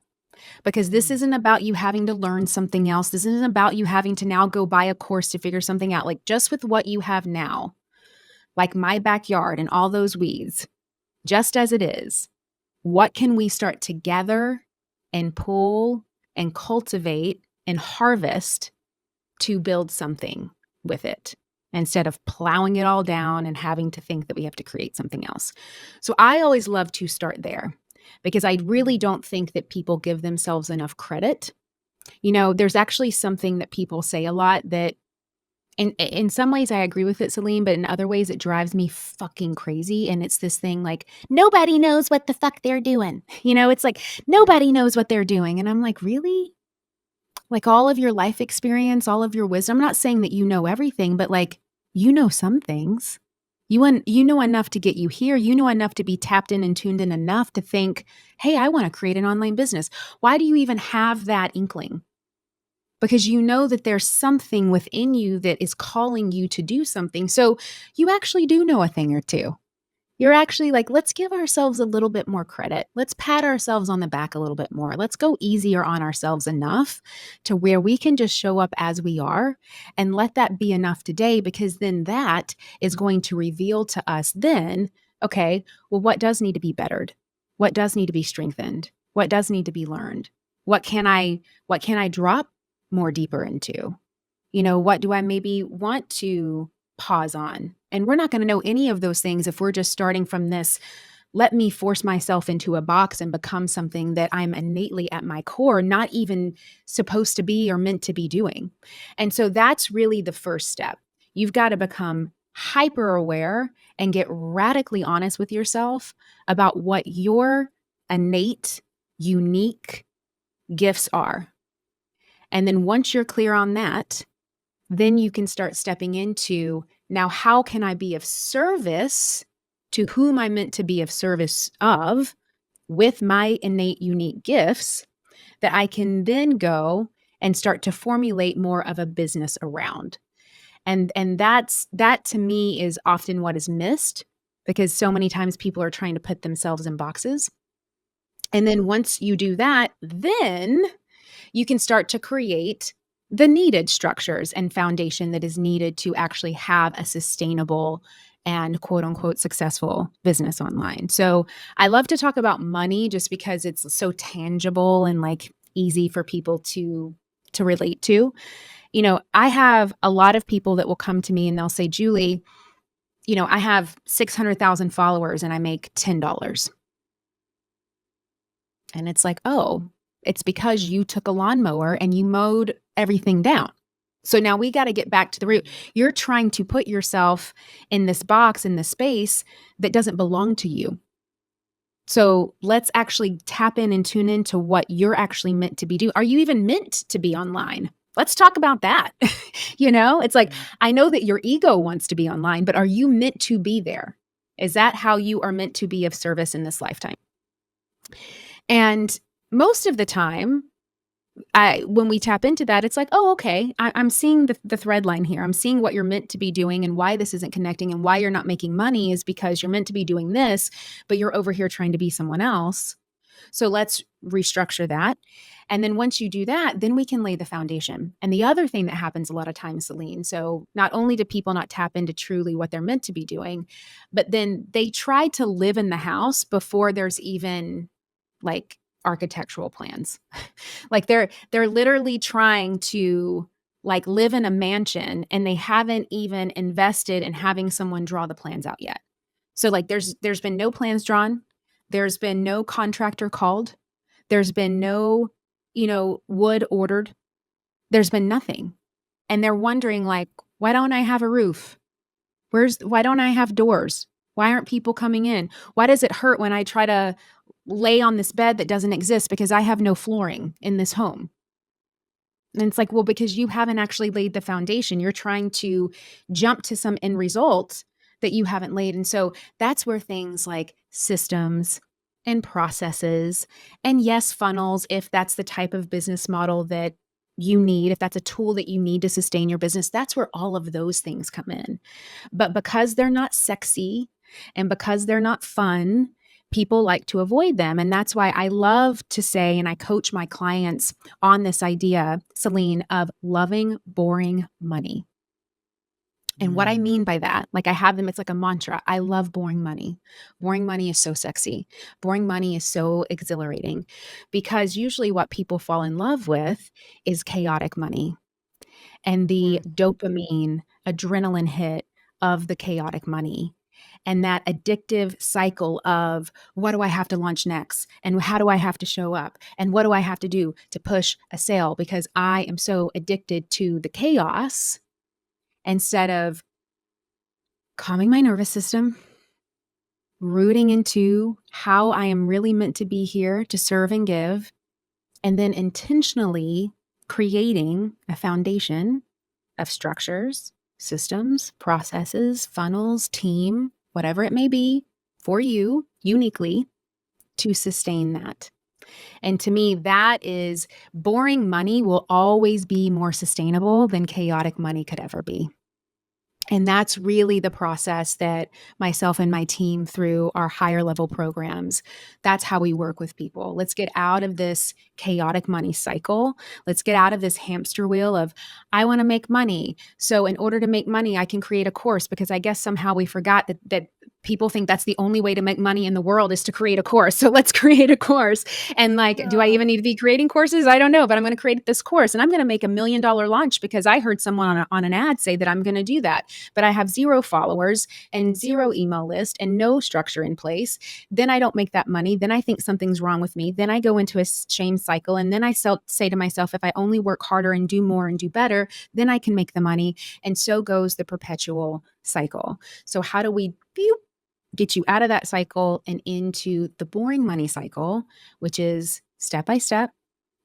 Because this isn't about you having to learn something else. This isn't about you having to now go buy a course to figure something out. Just with what you have now, like my backyard and all those weeds, just as it is, what can we start to gather and pull and cultivate and harvest to build something with it, instead of plowing it all down and having to think that we have to create something else? So I always love to start there because I really don't think that people give themselves enough credit. There's actually something that people say a lot that in some ways I agree with it, Celine, but in other ways it drives me fucking crazy. And it's this thing nobody knows what the fuck they're doing. It's nobody knows what they're doing. And I'm like, really? All of your life experience, all of your wisdom. I'm not saying that you know everything, but you know some things. You know enough to get you here. You know enough to be tapped in and tuned in enough to think, hey, I want to create an online business. Why do you even have that inkling? Because you know that there's something within you that is calling you to do something. So you actually do know a thing or two. You're actually let's give ourselves a little bit more credit. Let's pat ourselves on the back a little bit more. Let's go easier on ourselves enough to where we can just show up as we are and let that be enough today, because then that is going to reveal to us then, okay, well, what does need to be bettered? What does need to be strengthened? What does need to be learned? What can I drop more deeper into? What do I maybe want to pause on? And we're not going to know any of those things if we're just starting from this, let me force myself into a box and become something that I'm innately at my core not even supposed to be or meant to be doing. And so that's really the first step. You've got to become hyper aware and get radically honest with yourself about what your innate, unique gifts are. And then once you're clear on that, then you can start stepping into, now, how can I be of service to whom I'm meant to be of service of with my innate, unique gifts that I can then go and start to formulate more of a business around. And that to me is often what is missed, because so many times people are trying to put themselves in boxes. And then once you do that, then you can start to create the needed structures and foundation that is needed to actually have a sustainable and quote unquote successful business online. So I love to talk about money just because it's so tangible and easy for people to to relate to. I have a lot of people that will come to me and they'll say, Julie, I have 600,000 followers and I make $10. And it's like, oh, it's because you took a lawnmower and you mowed everything down. So now we got to get back to the root. You're trying to put yourself in this box, in this space that doesn't belong to you. So let's actually tap in and tune into what you're actually meant to be doing. Are you even meant to be online? Let's talk about that. It's like, I know that your ego wants to be online, but are you meant to be there? Is that how you are meant to be of service in this lifetime? And most of the time, when we tap into that, it's like, oh, okay, I'm seeing the thread line here. I'm seeing what you're meant to be doing and why this isn't connecting and why you're not making money is because you're meant to be doing this, but you're over here trying to be someone else. So let's restructure that. And then once you do that, then we can lay the foundation. And the other thing that happens a lot of times, Celine, so not only do people not tap into truly what they're meant to be doing, but then they try to live in the house before there's even like architectural plans. Like they're literally trying to like live in a mansion and they haven't even invested in having someone draw the plans out yet. So like there's been no plans drawn. There's been no contractor called. There's been no, wood ordered. There's been nothing. And they're wondering like, why don't I have a roof? Why don't I have doors? Why aren't people coming in? Why does it hurt when I try to lay on this bed that doesn't exist because I have no flooring in this home? And it's like, well, because you haven't actually laid the foundation. You're trying to jump to some end result that you haven't laid. And so that's where things like systems and processes and yes, funnels, if that's the type of business model that you need, if that's a tool that you need to sustain your business, that's where all of those things come in. But because they're not sexy and because they're not fun, people like to avoid them. And that's why I love to say, and I coach my clients on this idea, Celine, of loving boring money. And what I mean by that, like I have them, it's like a mantra. I love boring money. Boring money is so sexy. Boring money is so exhilarating because usually what people fall in love with is chaotic money and the dopamine, adrenaline hit of the chaotic money. And that addictive cycle of what do I have to launch next? And how do I have to show up? And what do I have to do to push a sale? Because I am so addicted to the chaos instead of calming my nervous system, rooting into how I am really meant to be here to serve and give, and then intentionally creating a foundation of structures, systems, processes, funnels, team, whatever it may be for you uniquely to sustain that. And to me, that is boring money will always be more sustainable than chaotic money could ever be. And that's really the process that myself and my team through our higher level programs, that's how we work with people. Let's get out of this chaotic money cycle. Let's get out of this hamster wheel of, I want to make money. So in order to make money, I can create a course because I guess somehow we forgot that people think that's the only way to make money in the world is to create a course. So let's create a course. And like, do I even need to be creating courses? I don't know, but I'm going to create this course and I'm going to make $1 million launch because I heard someone on an ad say that I'm going to do that. But I have 0 followers and 0 email list and no structure in place. Then I don't make that money. Then I think something's wrong with me. Then I go into a shame cycle. And then I say to myself, if I only work harder and do more and do better, then I can make the money. And so goes the perpetual cycle. So how do we get you out of that cycle and into the boring money cycle, which is step by step,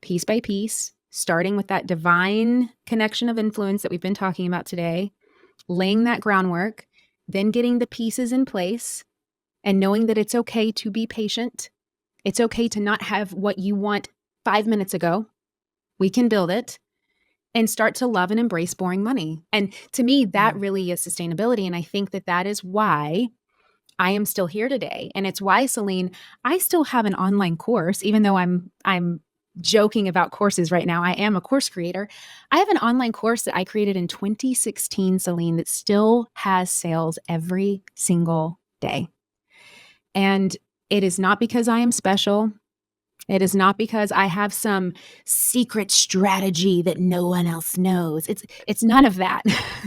piece by piece, starting with that divine connection of influence that we've been talking about today, laying that groundwork, then getting the pieces in place and knowing that it's okay to be patient. It's okay to not have what you want 5 minutes ago. We can build it and start to love and embrace boring money. And to me, that really is sustainability. And I think that is why I am still here today. And it's why, Celine, I still have an online course, even though I'm joking about courses right now. I am a course creator. I have an online course that I created in 2016, Celine, that still has sales every single day. And it is not because I am special. It is not because I have some secret strategy that no one else knows. It's none of that.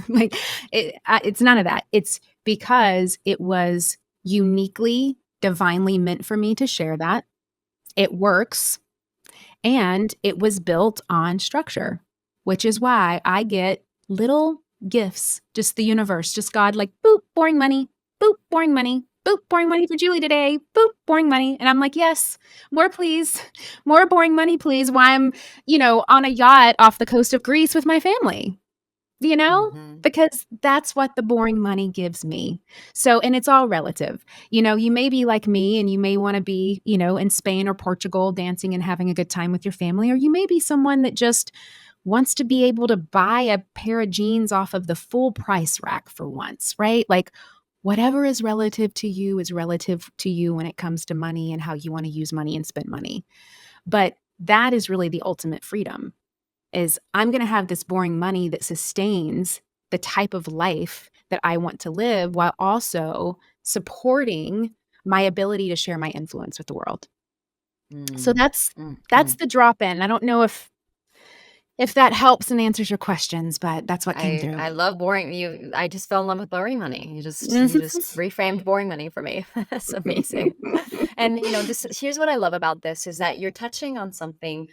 Like it's none of that. It's because it was uniquely, divinely meant for me to share that. It works, and it was built on structure, which is why I get little gifts, just the universe, just God, like, boop, boring money, boop, boring money, boop, boring money for Julie today, boop, boring money. And I'm like, yes, more, please, more boring money, please. While I'm, on a yacht off the coast of Greece with my family, Mhm. because that's what the boring money gives me. So, and it's all relative. You may be like me and you may want to be, in Spain or Portugal dancing and having a good time with your family, or you may be someone that just wants to be able to buy a pair of jeans off of the full price rack for once, right? Like whatever is relative to you is relative to you when it comes to money and how you want to use money and spend money. But that is really the ultimate freedom is I'm going to have this boring money that sustains the type of life that I want to live while also supporting my ability to share my influence with the world. So Mm, that's mm, that's mm. the drop in. I don't know if that helps and answers your questions, but that's what came through. I love boring you I just fell in love with boring money. You just Mhm. reframed boring money for me. That's amazing. And, this here's what I love about this is that you're touching on something,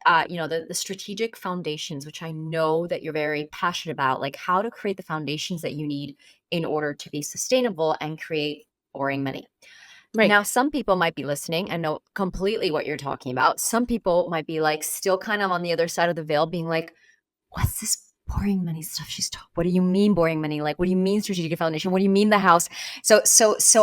the strategic foundations, which I know that you're very passionate about, like how to create the foundations that you need in order to be sustainable and create boring money. Right. Now, some people might be listening and know completely what you're talking about. Some people might be like still kind of on the other side of the veil, being like, what's this boring money stuff she's talking? What do you mean boring money? Like, what do you mean strategic foundation? What do you mean the house? So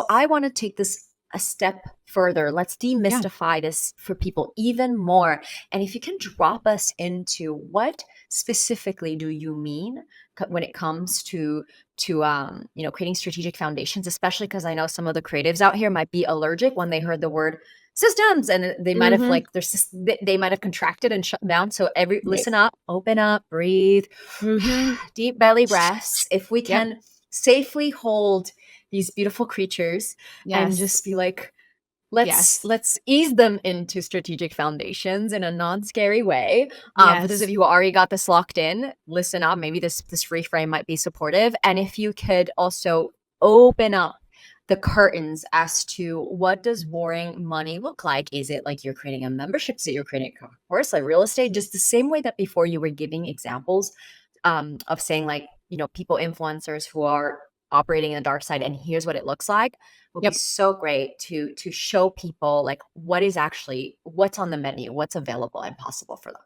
I want to take this a step further. Let's Yeah. demystify this for people even more. And if you can drop us into what specifically do you mean when it comes to creating strategic foundations, especially because I know some of the creatives out here might be allergic when they heard the word systems, and they might have Mhm. like they might have contracted and shut down. So every Right. listen up, open up, breathe, Mhm. deep belly breaths. If we Yep. can safely hold these beautiful creatures and Yes. just be like, let's Yes. let's ease them into strategic foundations in a non-scary way. For those Yes. of you who already got this locked in, listen up. Maybe this reframe might be supportive. And if you could also open up the curtains as to what does boring money look like? Is it like you're creating a membership? Is it you're creating a course like real estate? Just the same way that before you were giving examples of saying like, people, influencers who are operating in the dark side, and here's what it looks like would be Yep. so great to show people like what's on the menu, what's available and possible for them.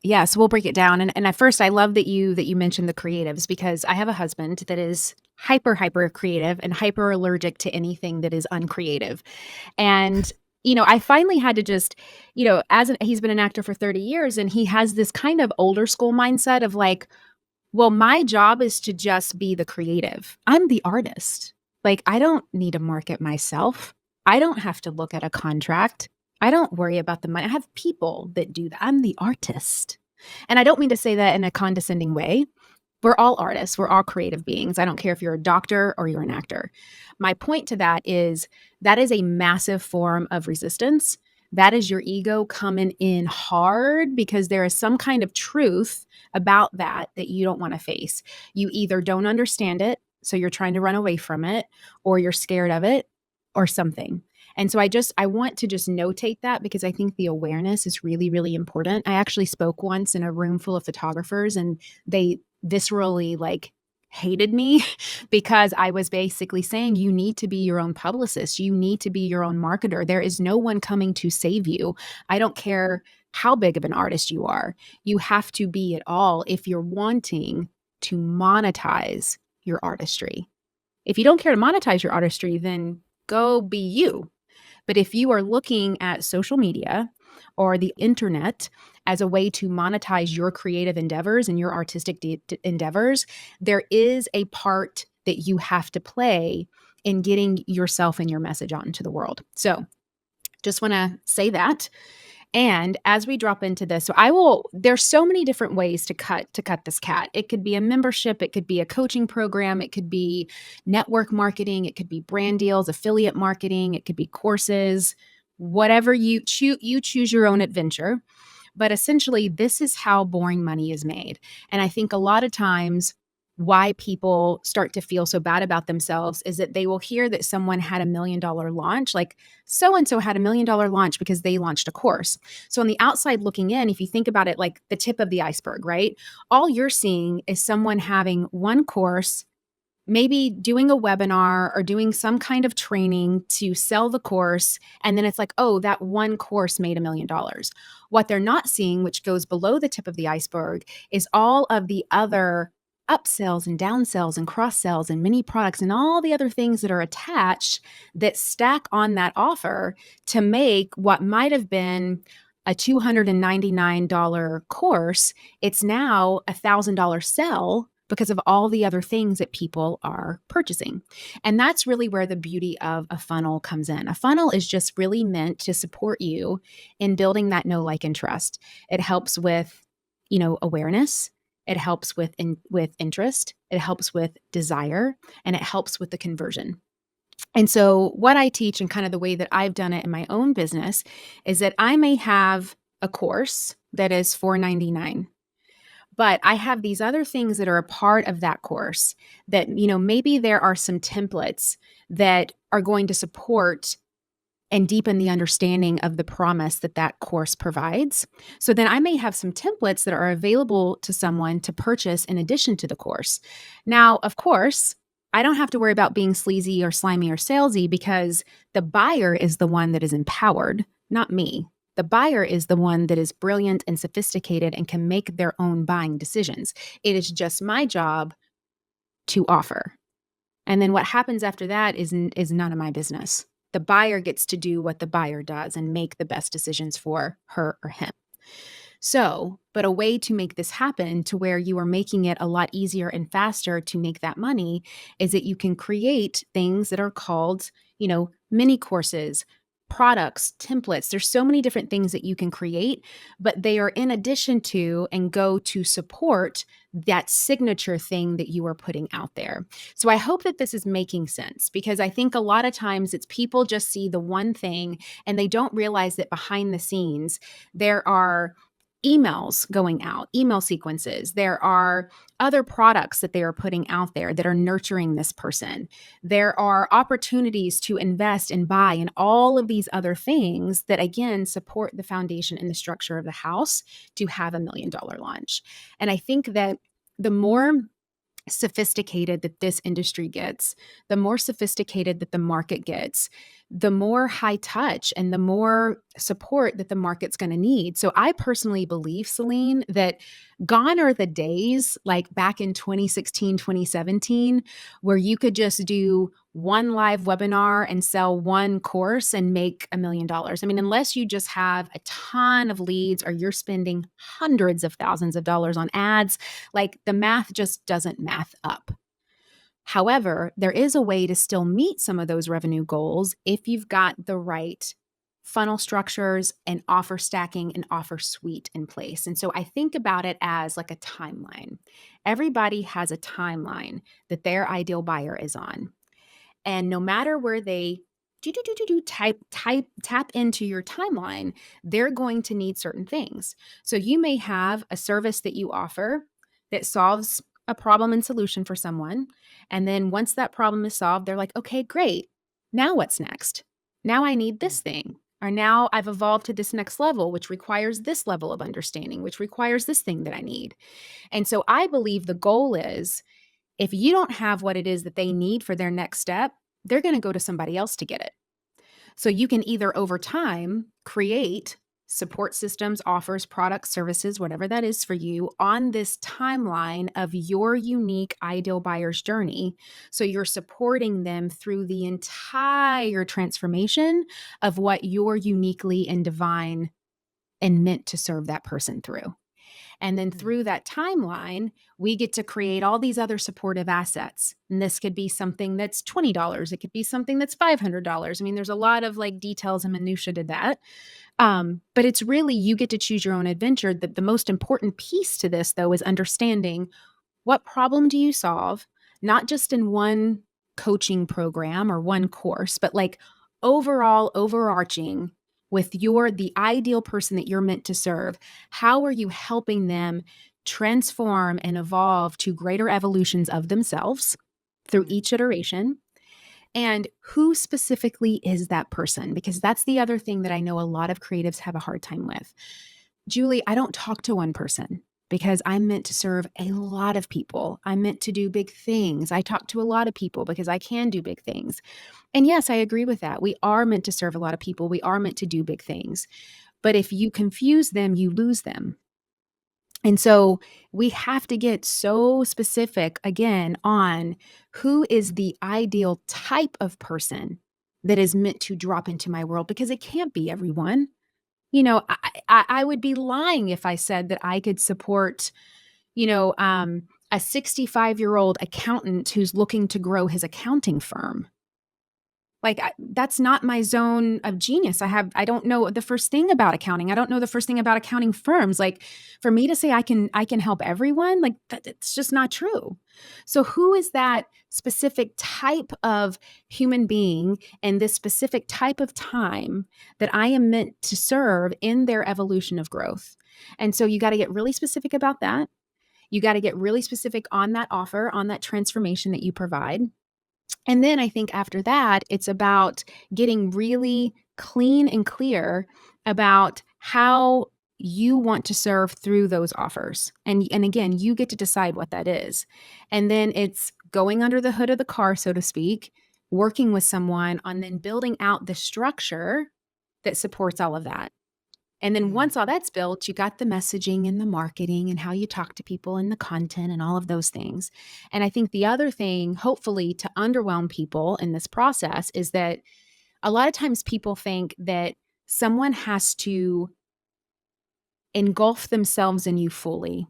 Yeah, so we'll break it down. And at first, I love that you mentioned the creatives because I have a husband that is hyper creative and hyper allergic to anything that is uncreative. And I finally had to just, he's been an actor for 30 years and he has this kind of older school mindset of like, well, my job is to just be the creative. I'm the artist. Like, I don't need to market myself. I don't have to look at a contract. I don't worry about the money. I have people that do that. I'm the artist. And I don't mean to say that in a condescending way. We're all artists. We're all creative beings. I don't care if you're a doctor or you're an actor. My point to that is a massive form of resistance. That is your ego coming in hard because there is some kind of truth about that you don't want to face. You either don't understand it, so you're trying to run away from it, or you're scared of it, or something. And so I want to just notate that because I think the awareness is really, really important. I actually spoke once in a room full of photographers and they viscerally like hated me because I was basically saying you need to be your own publicist. You need to be your own marketer. There is no one coming to save you. I don't care how big of an artist you are. You have to be it all if you're wanting to monetize your artistry. If you don't care to monetize your artistry, then go be you. But if you are looking at social media or the internet as a way to monetize your creative endeavors and your artistic endeavors, there is a part that you have to play in getting yourself and your message out into the world. So, just want to say that. And as we drop into this, there's so many different ways to cut this cat. It could be a membership, it could be a coaching program, it could be network marketing, it could be brand deals, affiliate marketing, it could be courses, whatever you choose your own adventure. But essentially, this is how boring money is made. And I think a lot of times why people start to feel so bad about themselves is that they will hear that someone had $1 million launch, like so and so had $1 million launch because they launched a course. So on the outside looking in, if you think about it like the tip of the iceberg, right? All you're seeing is someone having one course, maybe doing a webinar or doing some kind of training to sell the course. And then it's like, oh, that one course made $1 million. What they're not seeing, which goes below the tip of the iceberg, is all of the other upsells and downsells and cross sells and mini products and all the other things that are attached that stack on that offer to make what might have been a $299 course. It's now a $1,000 sell because of all the other things that people are purchasing. And that's really where the beauty of a funnel comes in. A funnel is just really meant to support you in building that know, like, and trust. It helps with, awareness. It helps with interest. It helps with desire, and it helps with the conversion. And so what I teach and kind of the way that I've done it in my own business is that I may have a course that is $499. But I have these other things that are a part of that course that, maybe there are some templates that are going to support and deepen the understanding of the promise that that course provides. So then I may have some templates that are available to someone to purchase in addition to the course. Now, of course, I don't have to worry about being sleazy or slimy or salesy because the buyer is the one that is empowered, not me. The buyer is the one that is brilliant and sophisticated and can make their own buying decisions. It is just my job to offer. And then what happens after that is none of my business. The buyer gets to do what the buyer does and make the best decisions for her or him. So, but a way to make this happen to where you are making it a lot easier and faster to make that money is that you can create things that are called, mini courses, products, templates. There's so many different things that you can create, but they are in addition to and go to support that signature thing that you are putting out there. So I hope that this is making sense because I think a lot of times it's people just see the one thing and they don't realize that behind the scenes there are emails going out, email sequences. There are other products that they are putting out there that are nurturing this person. There are opportunities to invest and buy and all of these other things that, again, support the foundation and the structure of the house to have $1 million launch. And I think that the more sophisticated that this industry gets, the more sophisticated that the market gets, the more high touch and the more support that the market's going to need. So I personally believe, Celine, that gone are the days like back in 2016, 2017, where you could just do one live webinar and sell one course and make $1 million. I mean, unless you just have a ton of leads or you're spending hundreds of thousands of dollars on ads, like the math just doesn't math up. However, there is a way to still meet some of those revenue goals if you've got the right funnel structures and offer stacking and offer suite in place. And so I think about it as like a timeline. Everybody has a timeline that their ideal buyer is on. And no matter where they tap into your timeline, they're going to need certain things. So you may have a service that you offer that solves a problem and solution for someone. And then once that problem is solved, they're like, okay, great. Now what's next? Now I need this thing. Or now I've evolved to this next level, which requires this level of understanding, which requires this thing that I need. And so I believe the goal is if you don't have what it is that they need for their next step, they're going to go to somebody else to get it. So you can either over time create support systems, offers, products, services, whatever that is for you on this timeline of your unique ideal buyer's journey. So you're supporting them through the entire transformation of what you're uniquely and divine and meant to serve that person through. And then through that timeline, we get to create all these other supportive assets. And this could be something that's $20. It could be something that's $500. I mean, there's a lot of like details and minutia to that. But it's really, you get to choose your own adventure. The most important piece to this, though, is understanding what problem do you solve, not just in one coaching program or one course, but like overall overarching, with the ideal person that you're meant to serve? How are you helping them transform and evolve to greater evolutions of themselves through each iteration? And who specifically is that person? Because that's the other thing that I know a lot of creatives have a hard time with. Julie, I don't talk to one person because I'm meant to serve a lot of people. I'm meant to do big things. I talk to a lot of people because I can do big things. And yes, I agree with that. We are meant to serve a lot of people. We are meant to do big things. But if you confuse them, you lose them. And so we have to get so specific again on who is the ideal type of person that is meant to drop into my world, because it can't be everyone. I would be lying if I said that I could support, a 65-year-old accountant who's looking to grow his accounting firm. Like, that's not my zone of genius. I don't know the first thing about accounting. I don't know the first thing about accounting firms. Like, for me to say I can help everyone, like, it's just not true. So who is that specific type of human being and this specific type of time that I am meant to serve in their evolution of growth? And so you got to get really specific about that. You got to get really specific on that offer, on that transformation that you provide. And then I think after that, it's about getting really clean and clear about how you want to serve through those offers. And again, you get to decide what that is. And then it's going under the hood of the car, so to speak, working with someone on then building out the structure that supports all of that. And then once all that's built, you got the messaging and the marketing and how you talk to people and the content and all of those things. And I think the other thing, hopefully, to underwhelm people in this process is that a lot of times people think that someone has to engulf themselves in you fully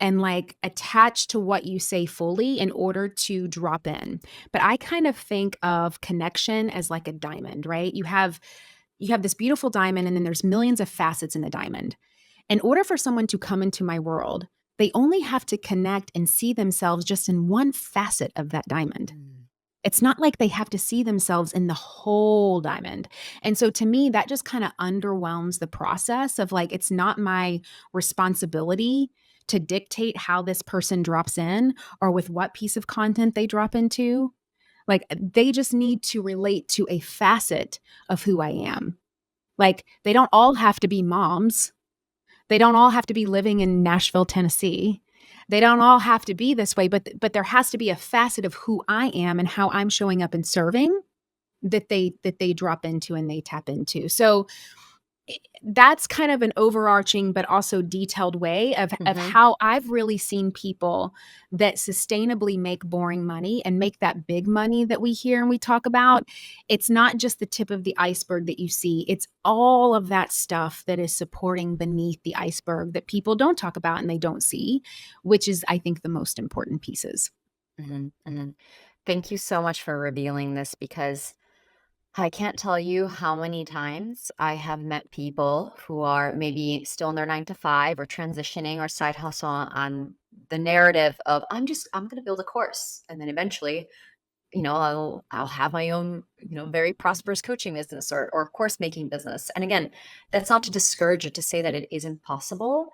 and like attach to what you say fully in order to drop in. But I kind of think of connection as like a diamond, right? You have this beautiful diamond, and then there's millions of facets in the diamond. In order for someone to come into my world, they only have to connect and see themselves just in one facet of that diamond. It's not like they have to see themselves in the whole diamond. And so to me, that just kind of underwhelms the process of like, it's not my responsibility to dictate how this person drops in or with what piece of content they drop into. Like, they just need to relate to a facet of who I am. Like, they don't all have to be moms. They don't all have to be living in Nashville, Tennessee. They don't all have to be this way, but there has to be a facet of who I am and how I'm showing up and serving that they drop into and they tap into. So that's kind of an overarching but also detailed way of how I've really seen people that sustainably make boring money and make that big money that we hear and we talk about. It's not just the tip of the iceberg that you see. It's all of that stuff that is supporting beneath the iceberg that people don't talk about and they don't see, which is, I think, the most important pieces. Thank you so much for revealing this, because I can't tell you how many times I have met people who are maybe still in their 9 to 5 or transitioning or side hustle on the narrative of I'm going to build a course, and then eventually, I'll have my own, very prosperous coaching business or course making business. And again, that's not to discourage it, to say that it isn't possible,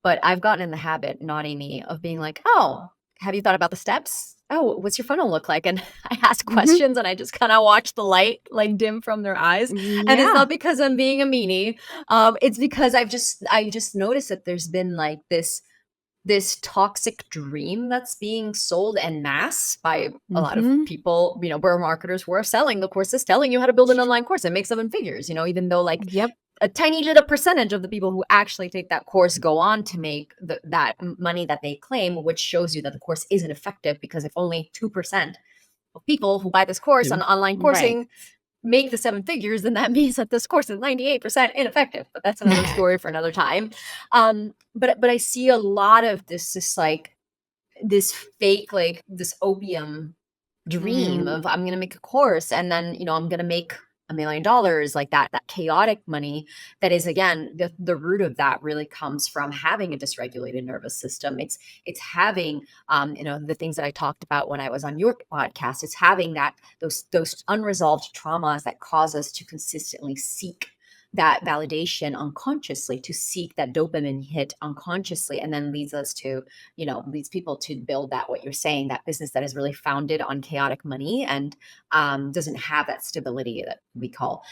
but I've gotten in the habit, not Amy, of being like, oh, have you thought about the steps? Oh, what's your funnel look like? And I ask questions and I just kind of watch the light like dim from their eyes. And it's Yeah. not because I'm being a meanie. It's because I just noticed that there's been like this toxic dream that's being sold en masse by a lot of people, where marketers who are selling the courses, telling you how to build an online course and make 7 figures, even though like Yep. a tiny little percentage of the people who actually take that course go on to make that money that they claim, which shows you that the course isn't effective, because if only 2% of people who buy this course on online coursing Right. make the 7 figures, then that means that this course is 98% ineffective. But that's another story for another time. But I see a lot of this like this fake, like this opium dream of I'm going to make a course and then, I'm going to make $1 million, like that chaotic money that is, again, the root of that really comes from having a dysregulated nervous system. It's having, the things that I talked about when I was on your podcast. It's having those unresolved traumas that cause us to consistently seek that validation unconsciously, to seek that dopamine hit unconsciously, and then leads us to, leads people to build that, what you're saying, that business that is really founded on chaotic money and doesn't have that stability that we call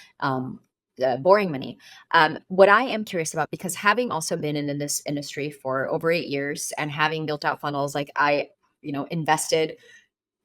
boring money. What I am curious about, because having also been in this industry for over 8 years and having built out funnels, like I, invested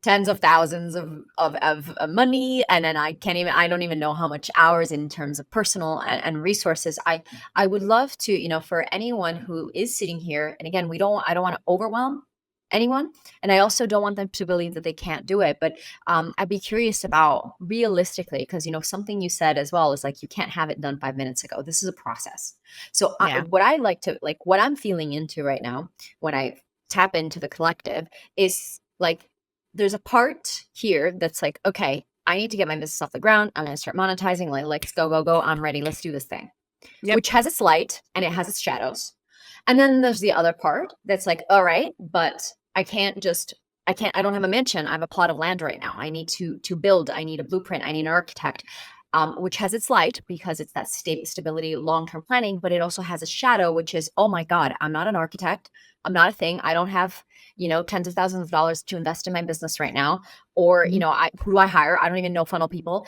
tens of thousands of money, and then I don't even know how much hours in terms of personal and resources. I would love to, for anyone who is sitting here, and again, I don't want to overwhelm anyone, and I also don't want them to believe that they can't do it, but I'd be curious about, realistically, because something you said as well is like, you can't have it done 5 minutes ago. This is a process. So Yeah. what I like to, like, what I'm feeling into right now when I tap into the collective is like, there's a part here that's like, okay, I need to get my business off the ground. I'm going to start monetizing. Like, let's go. I'm ready. Let's do this thing, Yep. which has its light and it has its shadows. And then there's the other part that's like, all right, but I don't have a mansion. I have a plot of land right now. I need to build. I need a blueprint. I need an architect, which has its light because it's that stability, long-term planning, but it also has a shadow, which is, oh my God, I'm not an architect. I'm not a thing. I don't have, tens of thousands of dollars to invest in my business right now. Or, who do I hire? I don't even know funnel people.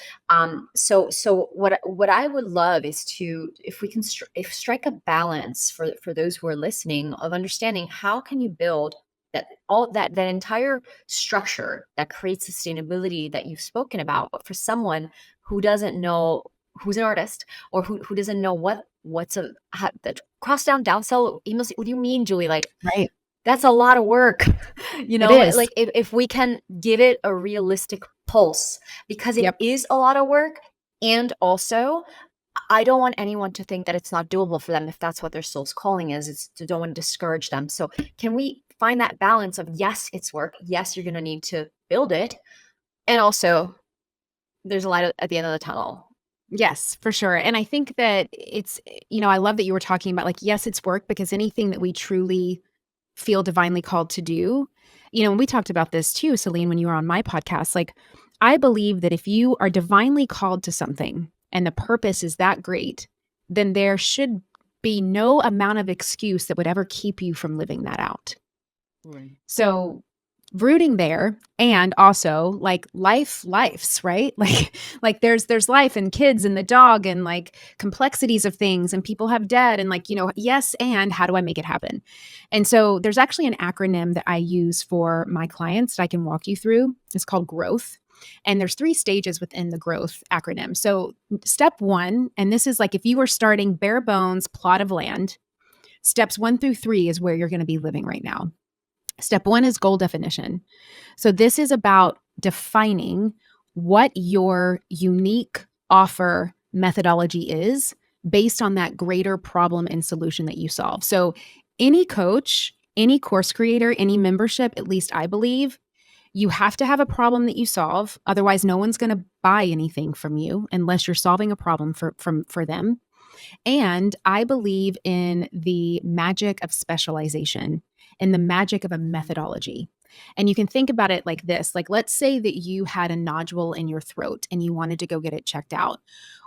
So what I would love is to, if we can strike a balance for those who are listening, of understanding how can you build that entire structure that creates sustainability that you've spoken about, but for someone who doesn't know, who's an artist, or who doesn't know what's the cross down downsell emails. What do you mean, Julie? Like, Right. that's a lot of work. It is. Like if we can give it a realistic pulse, because it Yep. is a lot of work. And also, I don't want anyone to think that it's not doable for them if that's what their soul's calling is. It's to, don't want to discourage them. So can we find that balance of, yes, it's work. Yes, you're going to need to build it. And also, there's a light at the end of the tunnel. Yes, for sure. And I think that it's, I love that you were talking about, like, yes, it's work, because anything that we truly feel divinely called to do, and we talked about this too, Celine, when you were on my podcast, like, I believe that if you are divinely called to something and the purpose is that great, then there should be no amount of excuse that would ever keep you from living that out. Right. So rooting there, and also like life's right, like there's life and kids and the dog and like complexities of things, and people have debt, and like, yes, and how do I make it happen? And so there's actually an acronym that I use for my clients that I can walk you through. It's called growth. And there's 3 stages within the growth acronym. So step 1, and this is like if you were starting bare bones plot of land, steps 1 through 3 is where you're going to be living right now. Step 1 is goal definition. So this is about defining what your unique offer methodology is based on that greater problem and solution that you solve. So any coach, any course creator, any membership, at least I believe, you have to have a problem that you solve. Otherwise, no one's going to buy anything from you unless you're solving a problem for them. And I believe in the magic of specialization and the magic of a methodology. And you can think about it like this. Like, let's say that you had a nodule in your throat and you wanted to go get it checked out.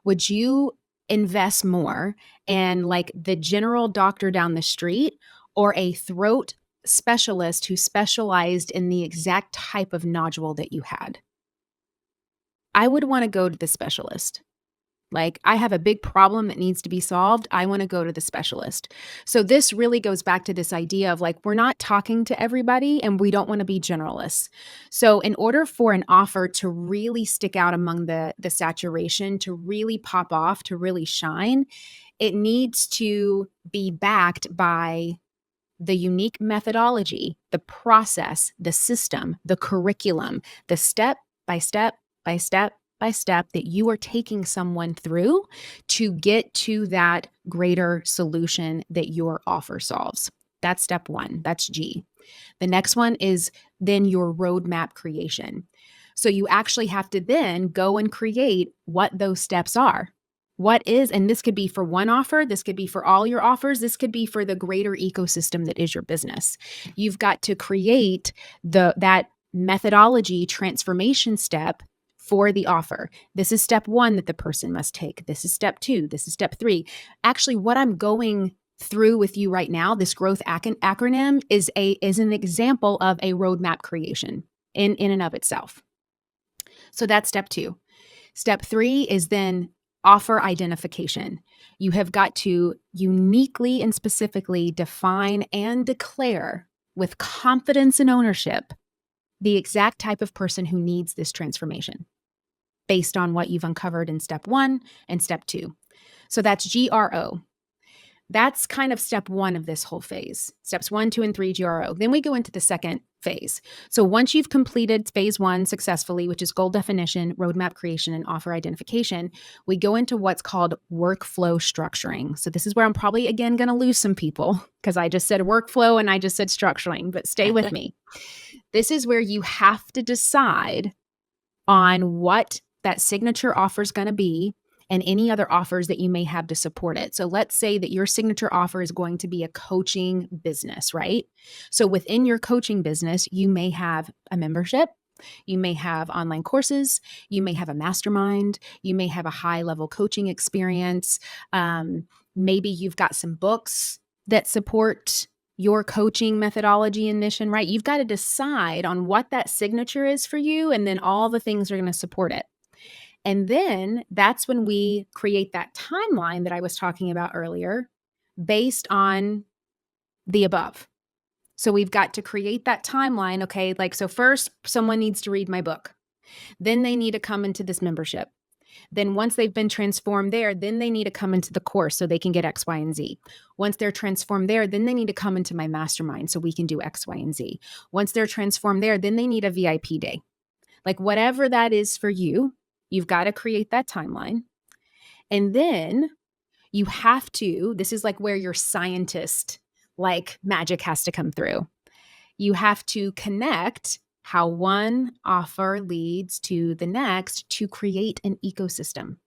Would you invest more in like the general doctor down the street, or a throat specialist who specialized in the exact type of nodule that you had? I would want to go to the specialist. Like, I have a big problem that needs to be solved. I want to go to the specialist. So this really goes back to this idea of like, we're not talking to everybody and we don't want to be generalists. So in order for an offer to really stick out among the saturation, to really pop off, to really shine, it needs to be backed by the unique methodology, the process, the system, the curriculum, the step by step by step by step that you are taking someone through to get to that greater solution that your offer solves. That's step 1. That's G. The next one is then your roadmap creation. So you actually have to then go and create what those steps are. What is, and this could be for one offer, this could be for all your offers, this could be for the greater ecosystem that is your business. You've got to create that methodology transformation step for the offer. This is step 1 that the person must take. This is step 2. This is step 3. Actually, what I'm going through with you right now, this growth acronym is an example of a roadmap creation in and of itself. So that's step 2. Step 3 is then offer identification. You have got to uniquely and specifically define and declare with confidence and ownership the exact type of person who needs this transformation based on what you've uncovered in step 1 and step 2. So that's GRO. That's kind of step 1 of this whole phase. Steps 1, 2, and 3, GRO. Then we go into the second phase. So once you've completed phase 1 successfully, which is goal definition, roadmap creation, and offer identification, we go into what's called workflow structuring. So this is where I'm probably, again, going to lose some people because I just said workflow and I just said structuring, but stay with me. This is where you have to decide on what that signature offer is going to be and any other offers that you may have to support it. So let's say that your signature offer is going to be a coaching business, right? So within your coaching business, you may have a membership, you may have online courses, you may have a mastermind, you may have a high-level coaching experience. Maybe you've got some books that support your coaching methodology and mission, right? You've got to decide on what that signature is for you, and then all the things are going to support it. And then that's when we create that timeline that I was talking about earlier based on the above. So we've got to create that timeline. Okay, like, so first someone needs to read my book. Then they need to come into this membership. Then once they've been transformed there, then they need to come into the course so they can get X, Y, and Z. Once they're transformed there, then they need to come into my mastermind so we can do X, Y, and Z. Once they're transformed there, then they need a VIP day. Like whatever that is for you, you've got to create that timeline. And then you have to, this is like where your scientist, like magic has to come through. You have to connect how one offer leads to the next to create an ecosystem.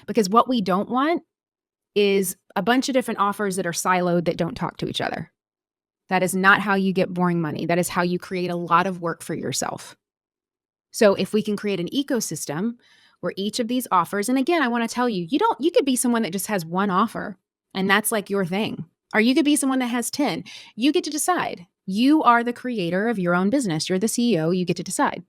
Because what we don't want is a bunch of different offers that are siloed that don't talk to each other. That is not how you get boring money. That is how you create a lot of work for yourself. So if we can create an ecosystem where each of these offers, and again, I want to tell you, you could be someone that just has one offer and that's like your thing. Or you could be someone that has 10. You get to decide. You are the creator of your own business. You're the CEO. You get to decide.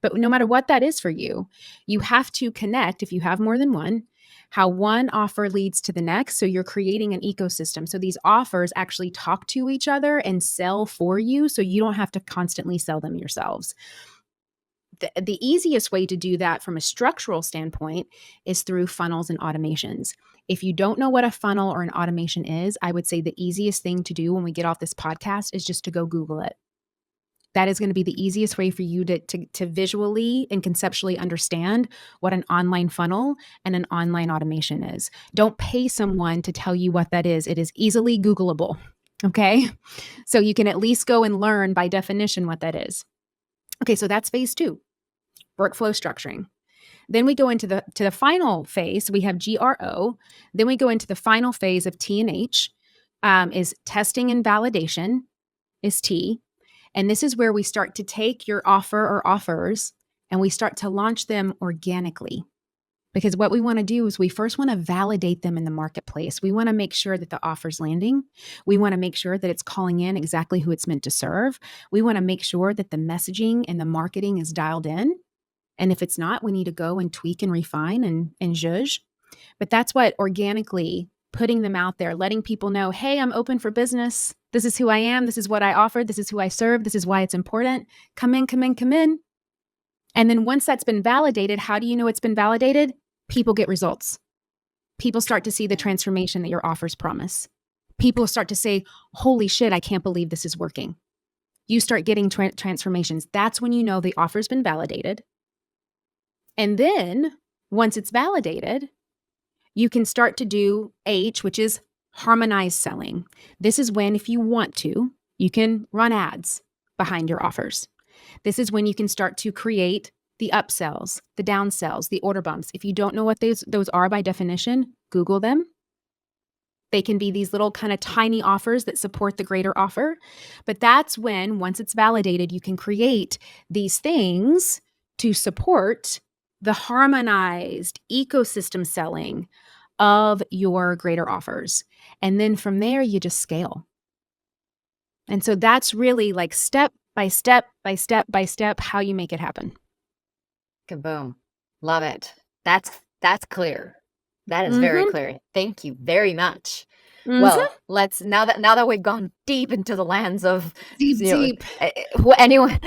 But no matter what that is for you, you have to connect, if you have more than one, how one offer leads to the next. So you're creating an ecosystem. So these offers actually talk to each other and sell for you so you don't have to constantly sell them yourselves. The easiest way to do that from a structural standpoint is through funnels and automations. If you don't know what a funnel or an automation is, I would say the easiest thing to do when we get off this podcast is just to go Google it. That is going to be the easiest way for you to visually and conceptually understand what an online funnel and an online automation is. Don't pay someone to tell you what that is. It is easily Googleable, okay? So you can at least go and learn by definition what that is. Okay, so that's phase 2, workflow structuring. Then we go into the final phase. We have GRO. Then we go into the final phase of T and H, is testing and validation is T. And this is where we start to take your offer or offers and we start to launch them organically. Because what we want to do is we first want to validate them in the marketplace. We want to make sure that the offer's landing. We want to make sure that it's calling in exactly who it's meant to serve. We want to make sure that the messaging and the marketing is dialed in. And if it's not, we need to go and tweak and refine and zhuzh. But that's what organically putting them out there, letting people know, hey, I'm open for business. This is who I am. This is what I offer. This is who I serve. This is why it's important. Come in, come in, come in. And then once that's been validated, how do you know it's been validated? People get results. People start to see the transformation that your offers promise. People start to say, holy shit, I can't believe this is working. You start getting transformations. That's when you know the offer's been validated. And then once it's validated, you can start to do H, which is harmonized selling. This is when, if you want to, you can run ads behind your offers. This is when you can start to create the upsells, the downsells, the order bumps. If you don't know what those are by definition, Google them. They can be these little kind of tiny offers that support the greater offer. But that's when, once it's validated, you can create these things to support the harmonized ecosystem selling of your greater offers. And then from there, you just scale. And so that's really like step by step by step by step how you make it happen. Kaboom. Love it. That's clear. That is very Mm-hmm. clear. Thank you very much. Mm-hmm. Well, let's now that we've gone deep into the lands of Deep, you know deep. anyone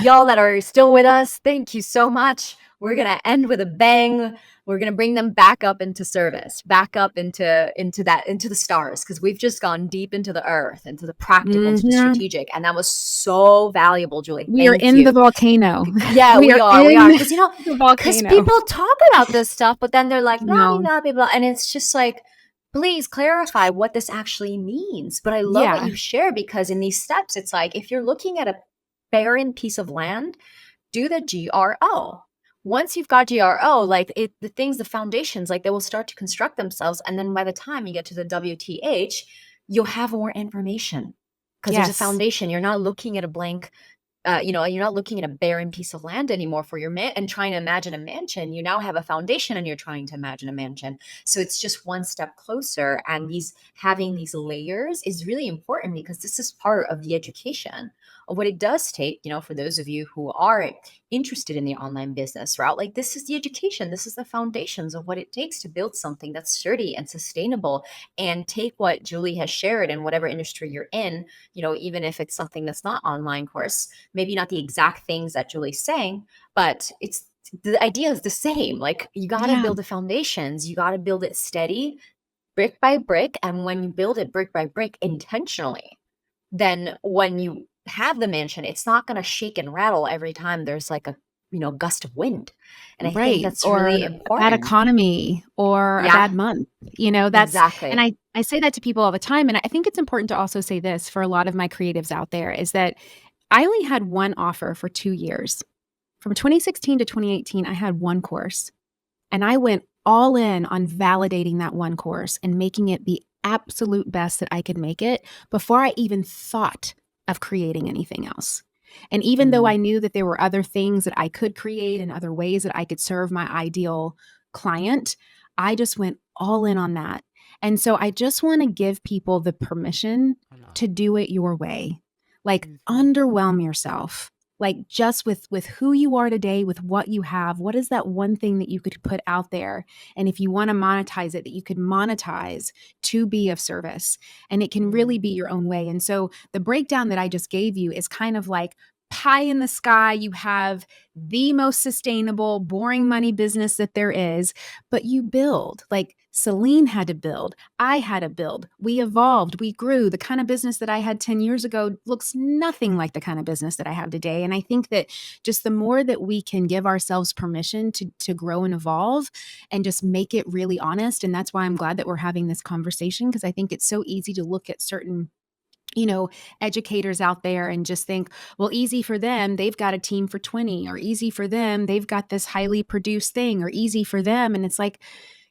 y'all that are still with us, thank you so much. We're gonna end with a bang. We're gonna bring them back up into service, back up into the stars, because we've just gone deep into the earth, into the practical, into the Mm-hmm. strategic, and that was so valuable, Julie. We are Thank in the you. volcano. Yeah, We are we are, in because the because volcano. people talk about this stuff, but then they're like, blah, blah, No. blah, blah, blah. And it's just like, please clarify what this actually means. But I love what Yeah. you share, because in these steps, it's like, if you're looking at a barren piece of land, do the GRO. Once you've got GRO, like the things, the foundations, like they will start to construct themselves. And then by the time you get to the WTH, you'll have more information because there's a Yes. foundation. You're not looking at a blank you're not looking at a barren piece of land anymore for your man and trying to imagine a mansion. You now have a foundation and you're trying to imagine a mansion. So it's just one step closer. And these having these layers is really important, because this is part of the education of what it does take, for those of you who are interested in the online business route. Like, this is the education, this is the foundations of what it takes to build something that's sturdy and sustainable, and take what Julie has shared in whatever industry you're in, even if it's something that's not online course, maybe not the exact things that Julie's saying, but it's the idea is the same. Like, you got to Yeah. build the foundations, you got to build it steady, brick by brick. And when you build it brick by brick intentionally, then when you have the mansion, it's not going to shake and rattle every time there's like a gust of wind. And I think Right. that's Or really a bad important. economy or a Yeah, bad month. That's, and exactly. I say that to people all the time. And I think it's important to also say this for a lot of my creatives out there is that I only had one offer for 2 years. From 2016 to 2018, I had one course, and I went all in on validating that one course and making it the absolute best that I could make it before I even thought of creating anything else. And even though Mm, I knew that there were other things that I could create and other ways that I could serve my ideal client, I just went all in on that. And so I just want to give people the permission to do it your way. Like, mhm, underwhelm yourself, like, just with who you are today, with what you have. What is that one thing that you could put out there, and if you want to monetize it, that you could monetize to be of service, and it can really mm, be your own way. And so the breakdown that I just gave you is kind of like pie in the sky. You have the most sustainable, boring money business that there is, but you build. Like, Celine had to build, I had to build, we evolved, we grew. The kind of business that I had 10 years ago looks nothing like the kind of business that I have today. And I think that just the more that we can give ourselves permission to grow and evolve and just make it really honest. And that's why I'm glad that we're having this conversation, because I think it's so easy to look at certain educators out there and just think, well, easy for them, they've got a team for 20, or easy for them, they've got this highly produced thing, or easy for them. And it's like,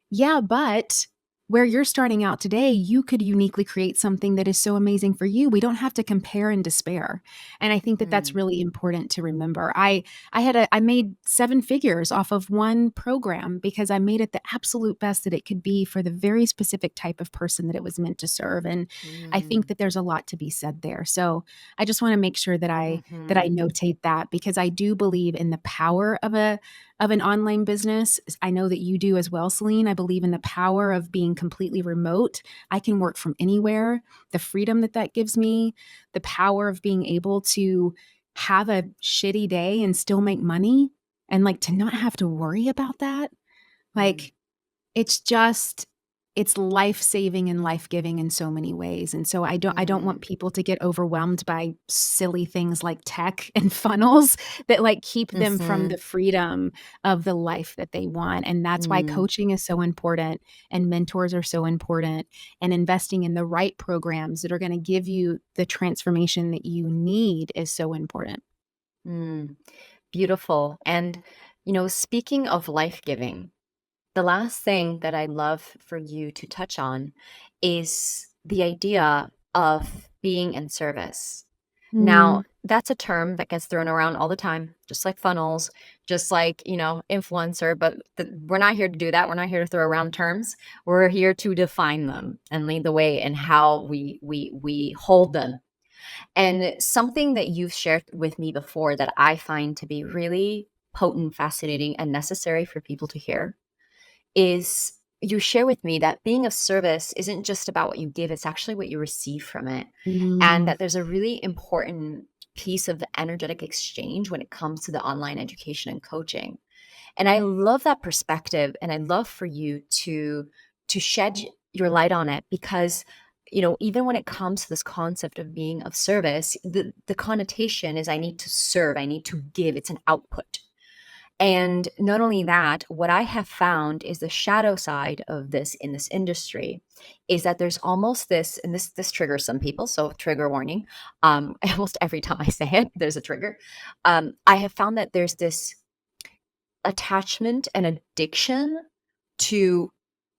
yeah, but where you're starting out today, you could uniquely create something that is so amazing for you. We don't have to compare and despair. And I think that that's mm, really important to remember. I made 7 figures off of one program because I made it the absolute best that it could be for the very specific type of person that it was meant to serve. And I think mm, that there's a lot to be said there. So I just want to make sure that I mhm, notate that, because I do believe in the power of an online business. I know that you do as well, Celine. I believe in the power of being completely remote. I can work from anywhere, the freedom that that gives me, the power of being able to have a shitty day and still make money, and like to not have to worry about that. mm, Like, it's just it's life-saving and life-giving in so many ways. And so I don't want mm, people to get overwhelmed by silly things like tech and funnels that like keep them from the mhm, freedom of the life that they want. And that's why mm, coaching is so important, and mentors are so important, and investing in the right programs that are going to give you the transformation that you need is so important. mm. Beautiful. And, speaking of life giving, the last thing that I'd love for you to touch on is the idea of being in service. Mm, Now, that's a term that gets thrown around all the time, just like funnels, just like, influencer, but we're not here to do that. We're not here to throw around terms. We're here to define them and lead the way in how we hold them. And something that you've shared with me before that I find to be really potent, fascinating, and necessary for people to hear is you share with me that being of service isn't just about what you give, it's actually what you receive from it. And Mm, that there's a really important piece of the energetic exchange when it comes to the online education and coaching. And I love that perspective, and I'd love for you to shed your light on it because even when it comes to this concept of being of service, the connotation is I need to serve, I need to give, it's an output. And not only that, what I have found is the shadow side of this in this industry is that there's almost this, and this triggers some people, so trigger warning. Almost every time I say it, there's a trigger. I have found that there's this attachment and addiction to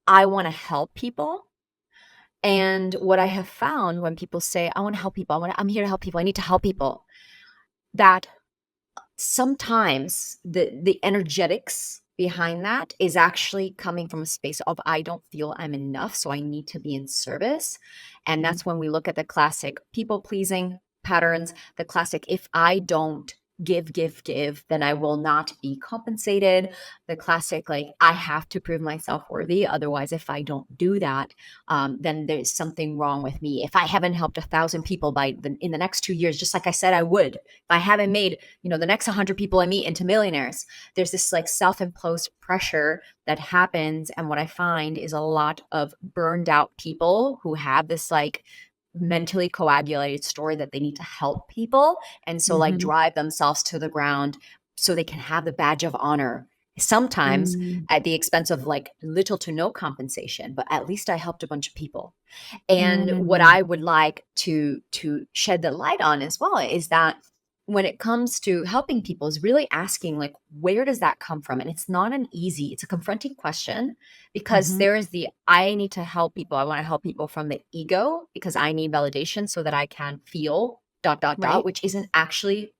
I want to help people. And what I have found when people say, I want to help people, I'm here to help people, I need to help people, that sometimes the energetics behind that is actually coming from a space of I don't feel I'm enough, so I need to be in service. And that's when we look at the classic people pleasing patterns, the classic if I don't give, then I will not be compensated. The classic, like, I have to prove myself worthy. Otherwise, if I don't do that, then there's something wrong with me. If I haven't helped 1,000 people in the next 2 years, just like I said I would, if I haven't made, the next 100 people I meet into millionaires, there's this like self-imposed pressure that happens. And what I find is a lot of burned out people who have this like mentally coagulated story that they need to help people, and so like mhm, drive themselves to the ground so they can have the badge of honor, sometimes mm, at the expense of like little to no compensation, but at least I helped a bunch of people. And what mm, I would like to shed the light on as well is that when it comes to helping people is really asking like where does that come from? And it's not an easy, it's a confronting question because mhm, there is the I need to help people. I want to help people from the ego because I need validation so that I can feel dot dot dot, right. which isn't actually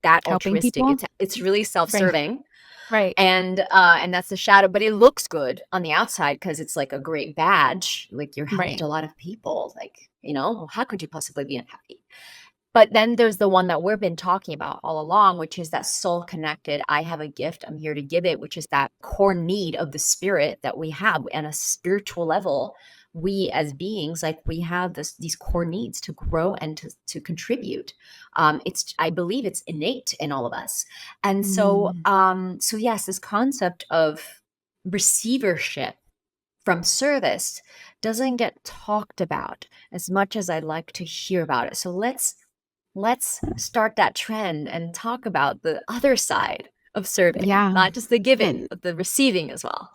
that Helping altruistic. people? It's really Right, self-serving, right, and that's the shadow, but it looks good on the outside because it's like a great badge, like you're helped right. a lot of people, like, well, how could you possibly be unhappy? But then there's the one that we've been talking about all along, which is that soul connected, I have a gift, I'm here to give it, which is that core need of the spirit that we have on a spiritual level. We as beings, like we have these core needs to grow and to contribute. I believe it's innate in all of us. And so, Mm, so yes, this concept of receivership from service doesn't get talked about as much as I'd like to hear about it. So let's start that trend and talk about the other side of serving, yeah, not just the giving, and but the receiving as well.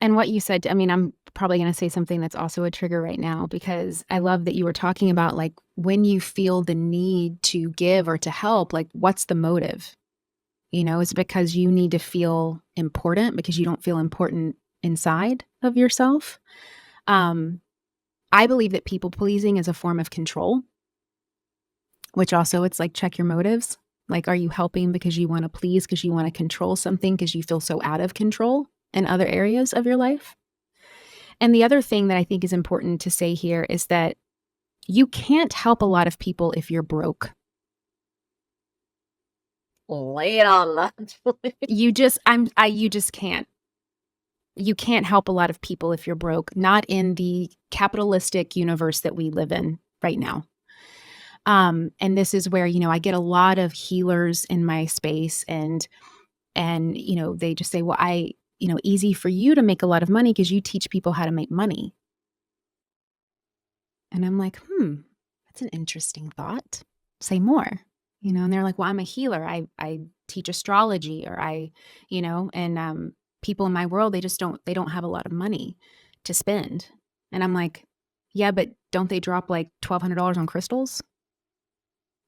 what you said, I mean, I'm probably gonna say something that's also a trigger right now because I love that you were talking about, like, when you feel the need to give or to help, like, what's the motive? Is it because you need to feel important because you don't feel important inside of yourself? Um, I believe that people pleasing is a form of control, which also it's like check your motives. Like, are you helping because you want to please, because you want to control something, because you feel so out of control in other areas of your life? And the other thing that I think is important to say here is that you can't help a lot of people if you're broke. Lay it on that. You just can't. You can't help a lot of people if you're broke, not in the capitalistic universe that we live in right now. And this is where, I get a lot of healers in my space and they just say, well, easy for you to make a lot of money because you teach people how to make money. And I'm like, that's an interesting thought. Say more. And they're like, well, I'm a healer. I teach astrology or and people in my world, they don't have a lot of money to spend. And I'm like, yeah, but don't they drop like $1,200 on crystals?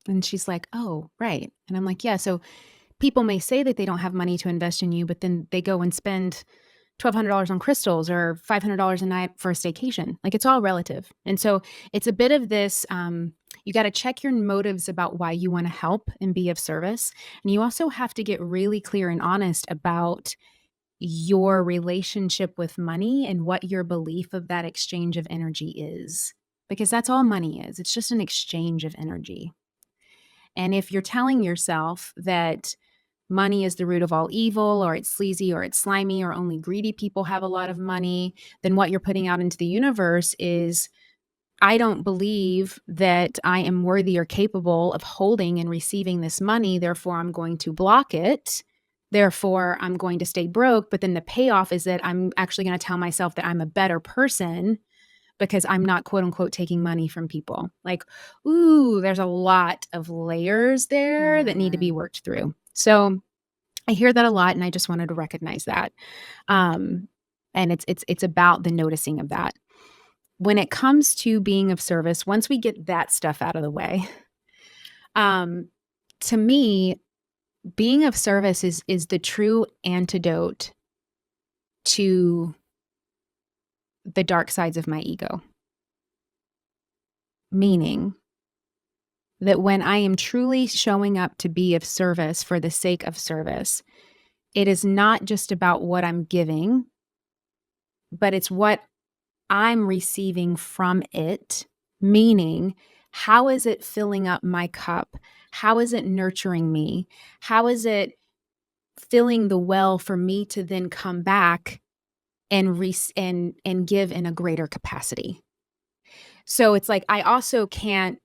And she's like, oh, right. And I'm like, yeah. So people may say that they don't have money to invest in you, but then they go and spend $1,200 on crystals or $500 a night for a staycation. Like, it's all relative. And so it's a bit of this, you got to check your motives about why you want to help and be of service. And you also have to get really clear and honest about your relationship with money and what your belief of that exchange of energy is. Because that's all money is. It's just an exchange of energy. And if you're telling yourself that money is the root of all evil, or it's sleazy, or it's slimy, or only greedy people have a lot of money, then what you're putting out into the universe is, I don't believe that I am worthy or capable of holding and receiving this money. Therefore, I'm going to block it. Therefore, I'm going to stay broke. But then the payoff is that I'm actually going to tell myself that I'm a better person because I'm not, quote unquote, taking money from people. Like, ooh, there's a lot of layers there that need to be worked through. So I hear that a lot, and I just wanted to recognize that. And it's about the noticing of that. When it comes to being of service, once we get that stuff out of the way, to me, being of service is the true antidote to the dark sides of my ego. Meaning that when I am truly showing up to be of service for the sake of service, it is not just about what I'm giving, but it's what I'm receiving from it. Meaning, how is it filling up my cup? How is it nurturing me? How is it filling the well for me to then come back and give in a greater capacity? So it's like, I also can't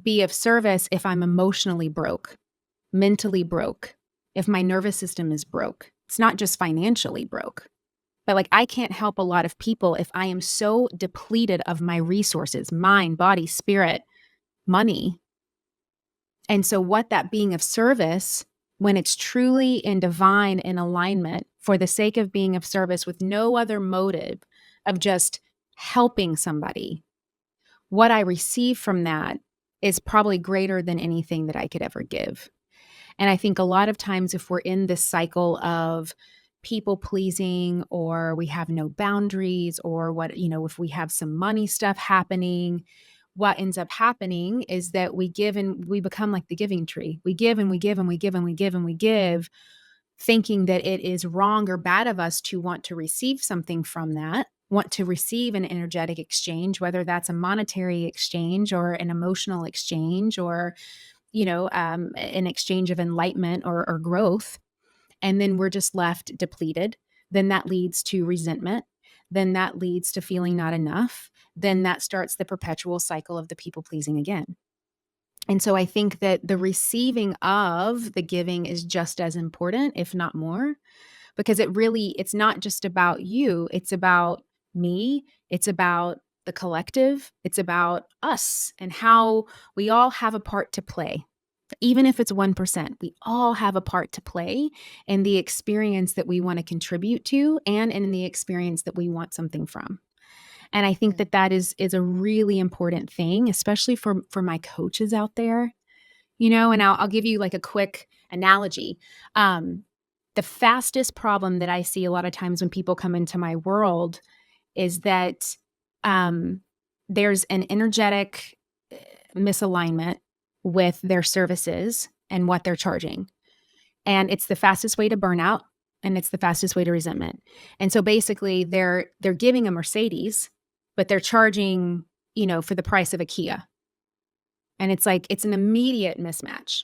be of service if I'm emotionally broke, mentally broke, if my nervous system is broke. It's not just financially broke, but like, I can't help a lot of people if I am so depleted of my resources, mind, body, spirit, money. And so what that being of service, when it's truly in divine in alignment for the sake of being of service with no other motive of just helping somebody, what I receive from that is probably greater than anything that I could ever give. And I think a lot of times, if we're in this cycle of people pleasing, or we have no boundaries, or if we have some money stuff happening, what ends up happening is that we give and we become like the giving tree. We give and we give and we give and we give and we give, thinking that it is wrong or bad of us to want to receive something from that, want to receive an energetic exchange, whether that's a monetary exchange or an emotional exchange, or an exchange of enlightenment or growth. And then we're just left depleted. Then that leads to resentment. Then that leads to feeling not enough. Then that starts the perpetual cycle of the people pleasing again. And so I think that the receiving of the giving is just as important, if not more, because it's not just about you. It's about me. It's about the collective. It's about us and how we all have a part to play. Even if it's 1%, we all have a part to play in the experience that we want to contribute to, and in the experience that we want something from. And I think that is a really important thing, especially for my coaches out there, and I'll give you like a quick analogy. The fastest problem that I see a lot of times when people come into my world is that there's an energetic misalignment with their services and what they're charging. And it's the fastest way to burnout, and it's the fastest way to resentment. And so basically they're giving a Mercedes, but they're charging, for the price of a Kia. And it's like, it's an immediate mismatch.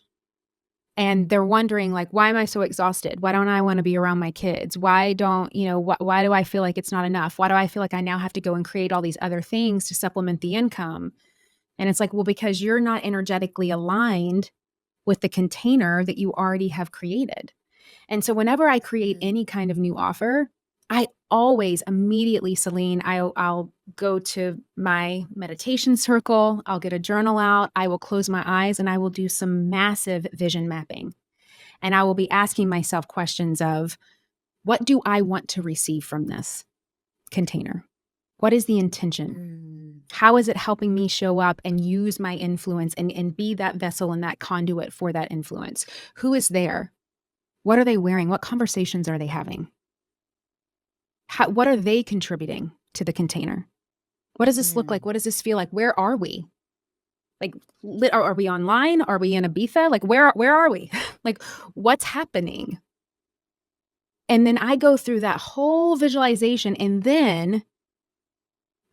And they're wondering, like, why am I so exhausted? Why don't I want to be around my kids? Why don't, why do I feel like it's not enough? Why do I feel like I now have to go and create all these other things to supplement the income? And it's like, well, because you're not energetically aligned with the container that you already have created. And so whenever I create any kind of new offer, I always immediately, Celine, I'll go to my meditation circle. I'll get a journal out. I will close my eyes and I will do some massive vision mapping. And I will be asking myself questions of, what do I want to receive from this container? What is the intention? How is it helping me show up and use my influence and be that vessel and that conduit for that influence? Who is there? What are they wearing? What conversations are they having? what are they contributing to the container? What does this look like? What does this feel like? Where are we? Like, are we online? Are we in Ibiza? Like, where are we? Like, what's happening? And then I go through that whole visualization, and then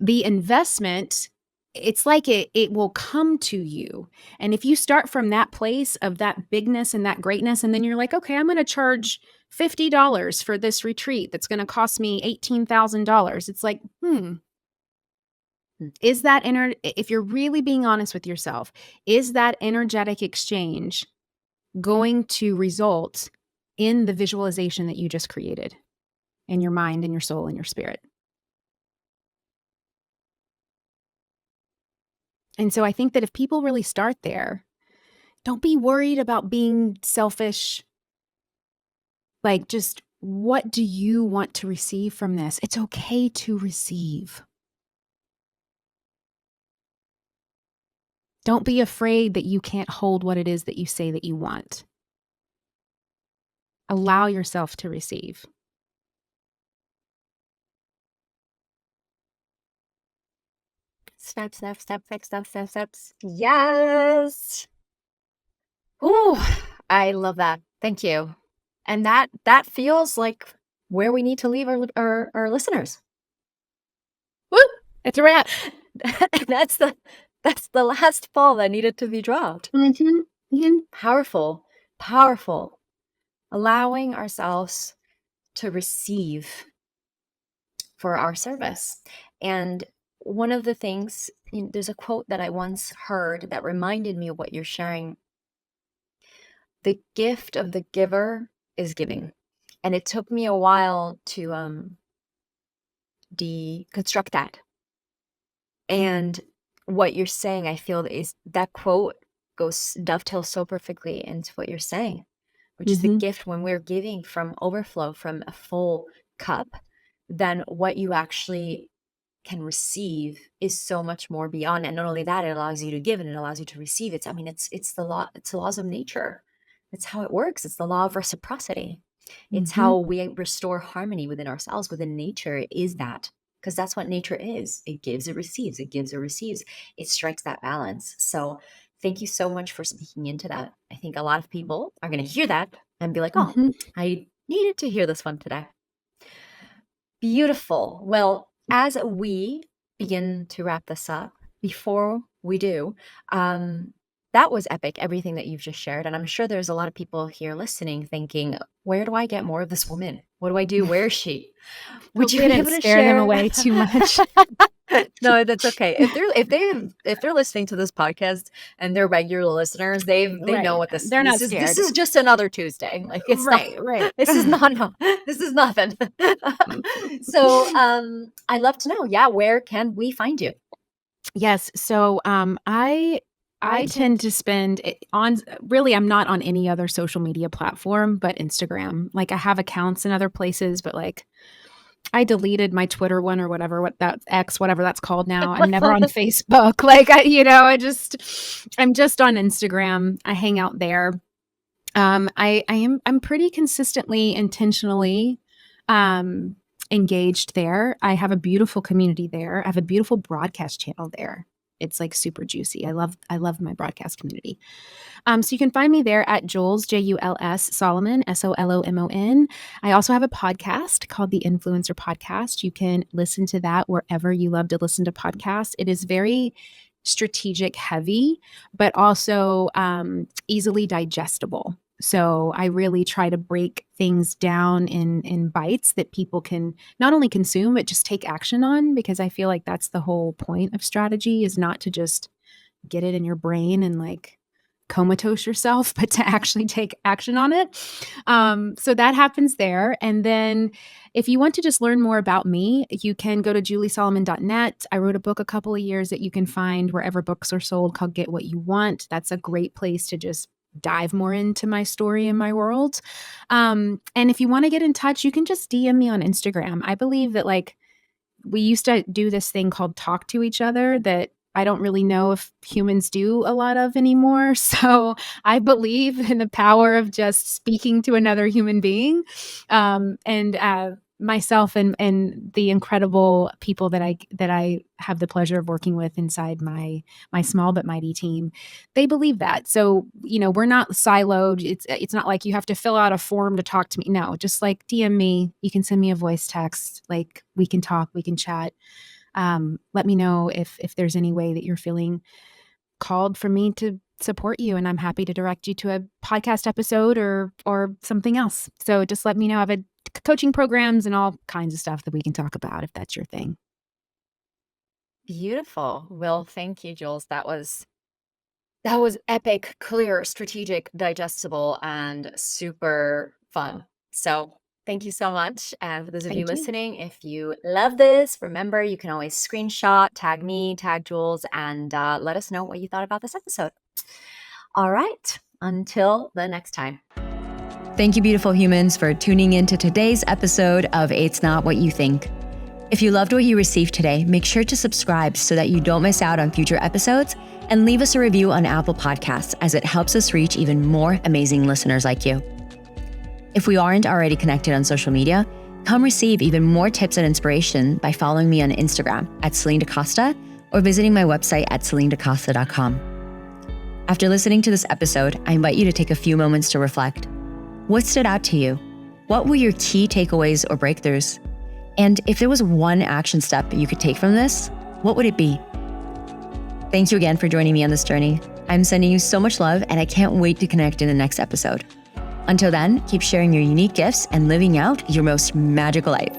the investment, it's like it will come to you. And if you start from that place of that bigness and that greatness, and then you're like, okay, I'm going to charge $50 for this retreat that's going to cost me $18,000. It's like, is that if you're really being honest with yourself, is that energetic exchange going to result in the visualization that you just created in your mind and your soul and your spirit? And so I think that if people really start there, don't be worried about being selfish. Like, just what do you want to receive from this? It's okay to receive. Don't be afraid that you can't hold what it is that you say that you want. Allow yourself to receive. Steps, steps, steps, steps, steps, steps, steps. Yes. Ooh, I love that. Thank you. And that feels like where we need to leave our listeners. Woo! It's a wrap. That's the last ball that needed to be dropped. Powerful, powerful. Allowing ourselves to receive for our service. And one of the things, there's a quote that I once heard that reminded me of what you're sharing. The gift of the giver is giving. And it took me a while to deconstruct that. And what you're saying, I feel is that quote dovetails so perfectly into what you're saying, which is the gift when we're giving from overflow, from a full cup, then what you actually can receive is so much more beyond. And not only that, it allows you to give and it allows you to receive. It's the laws of nature. It's how it works. It's the law of reciprocity. It's how we restore harmony within ourselves, within nature. It is that, because that's what nature is. It gives, it receives, it gives, it receives. It strikes that balance. So thank you so much for speaking into that. I think a lot of people are going to hear that and be like, oh, I needed to hear this one today. Beautiful. Well, as we begin to wrap this up, before we do, that was epic, everything that you've just shared. And I'm sure there's a lot of people here listening thinking, where do I get more of this woman? What do I do? Where is she? Would you be able to scare them away too much? No, that's okay. If they're listening to this podcast and they're regular listeners, they know what They're not scared. This is just another Tuesday. Like, it's right. This is this is nothing. So I'd love to know, where can we find you? Yes. So I tend to spend it on, really, I'm not on any other social media platform but Instagram. Like, I have accounts in other places, but like, I deleted my Twitter one or whatever, whatever that's called now. I'm never on Facebook. Like, I'm just on Instagram. I hang out there. I'm pretty consistently, intentionally, engaged there. I have a beautiful community there. I have a beautiful broadcast channel there. It's like super juicy. I love my broadcast community. So you can find me there at Jules, Juls Solomon, Solomon. I also have a podcast called The Influencer Podcast. You can listen to that wherever you love to listen to podcasts. It is very strategic heavy, but also easily digestible. So I really try to break things down in bites that people can not only consume, but just take action on, because I feel like that's the whole point of strategy, is not to just get it in your brain and like comatose yourself, but to actually take action on it. So that happens there. And then if you want to just learn more about me, you can go to juliesolomon.net. I wrote a book a couple of years that you can find wherever books are sold called Get What You Want. That's a great place to just dive more into my story and my world. And if you want to get in touch, you can just DM me on Instagram. I believe that, like, we used to do this thing called talk to each other that I don't really know if humans do a lot of anymore. So I believe in the power of just speaking to another human being. And myself and the incredible people that I have the pleasure of working with inside my small but mighty team, they believe that. So, we're not siloed. It's not like you have to fill out a form to talk to me. No, just like DM me. You can send me a voice text. Like, we can talk, we can chat. Let me know if there's any way that you're feeling called for me to support you, and I'm happy to direct you to a podcast episode or something else. So just let me know. I have coaching programs and all kinds of stuff that we can talk about if that's your thing. Beautiful. Well, thank you, Jules. That was epic, clear, strategic, digestible, and super fun. So thank you so much. And for those of you Thank you. listening, if you love this, remember you can always screenshot, tag me, tag Jules, and let us know what you thought about this episode. All right. Until the next time. Thank you, beautiful humans, for tuning in to today's episode of It's Not What You Think. If you loved what you received today, make sure to subscribe so that you don't miss out on future episodes, and leave us a review on Apple Podcasts, as it helps us reach even more amazing listeners like you. If we aren't already connected on social media, come receive even more tips and inspiration by following me on Instagram at Celine DaCosta or visiting my website at CelineDaCosta.com. After listening to this episode, I invite you to take a few moments to reflect. What stood out to you? What were your key takeaways or breakthroughs? And if there was one action step you could take from this, what would it be? Thank you again for joining me on this journey. I'm sending you so much love, and I can't wait to connect in the next episode. Until then, keep sharing your unique gifts and living out your most magical life.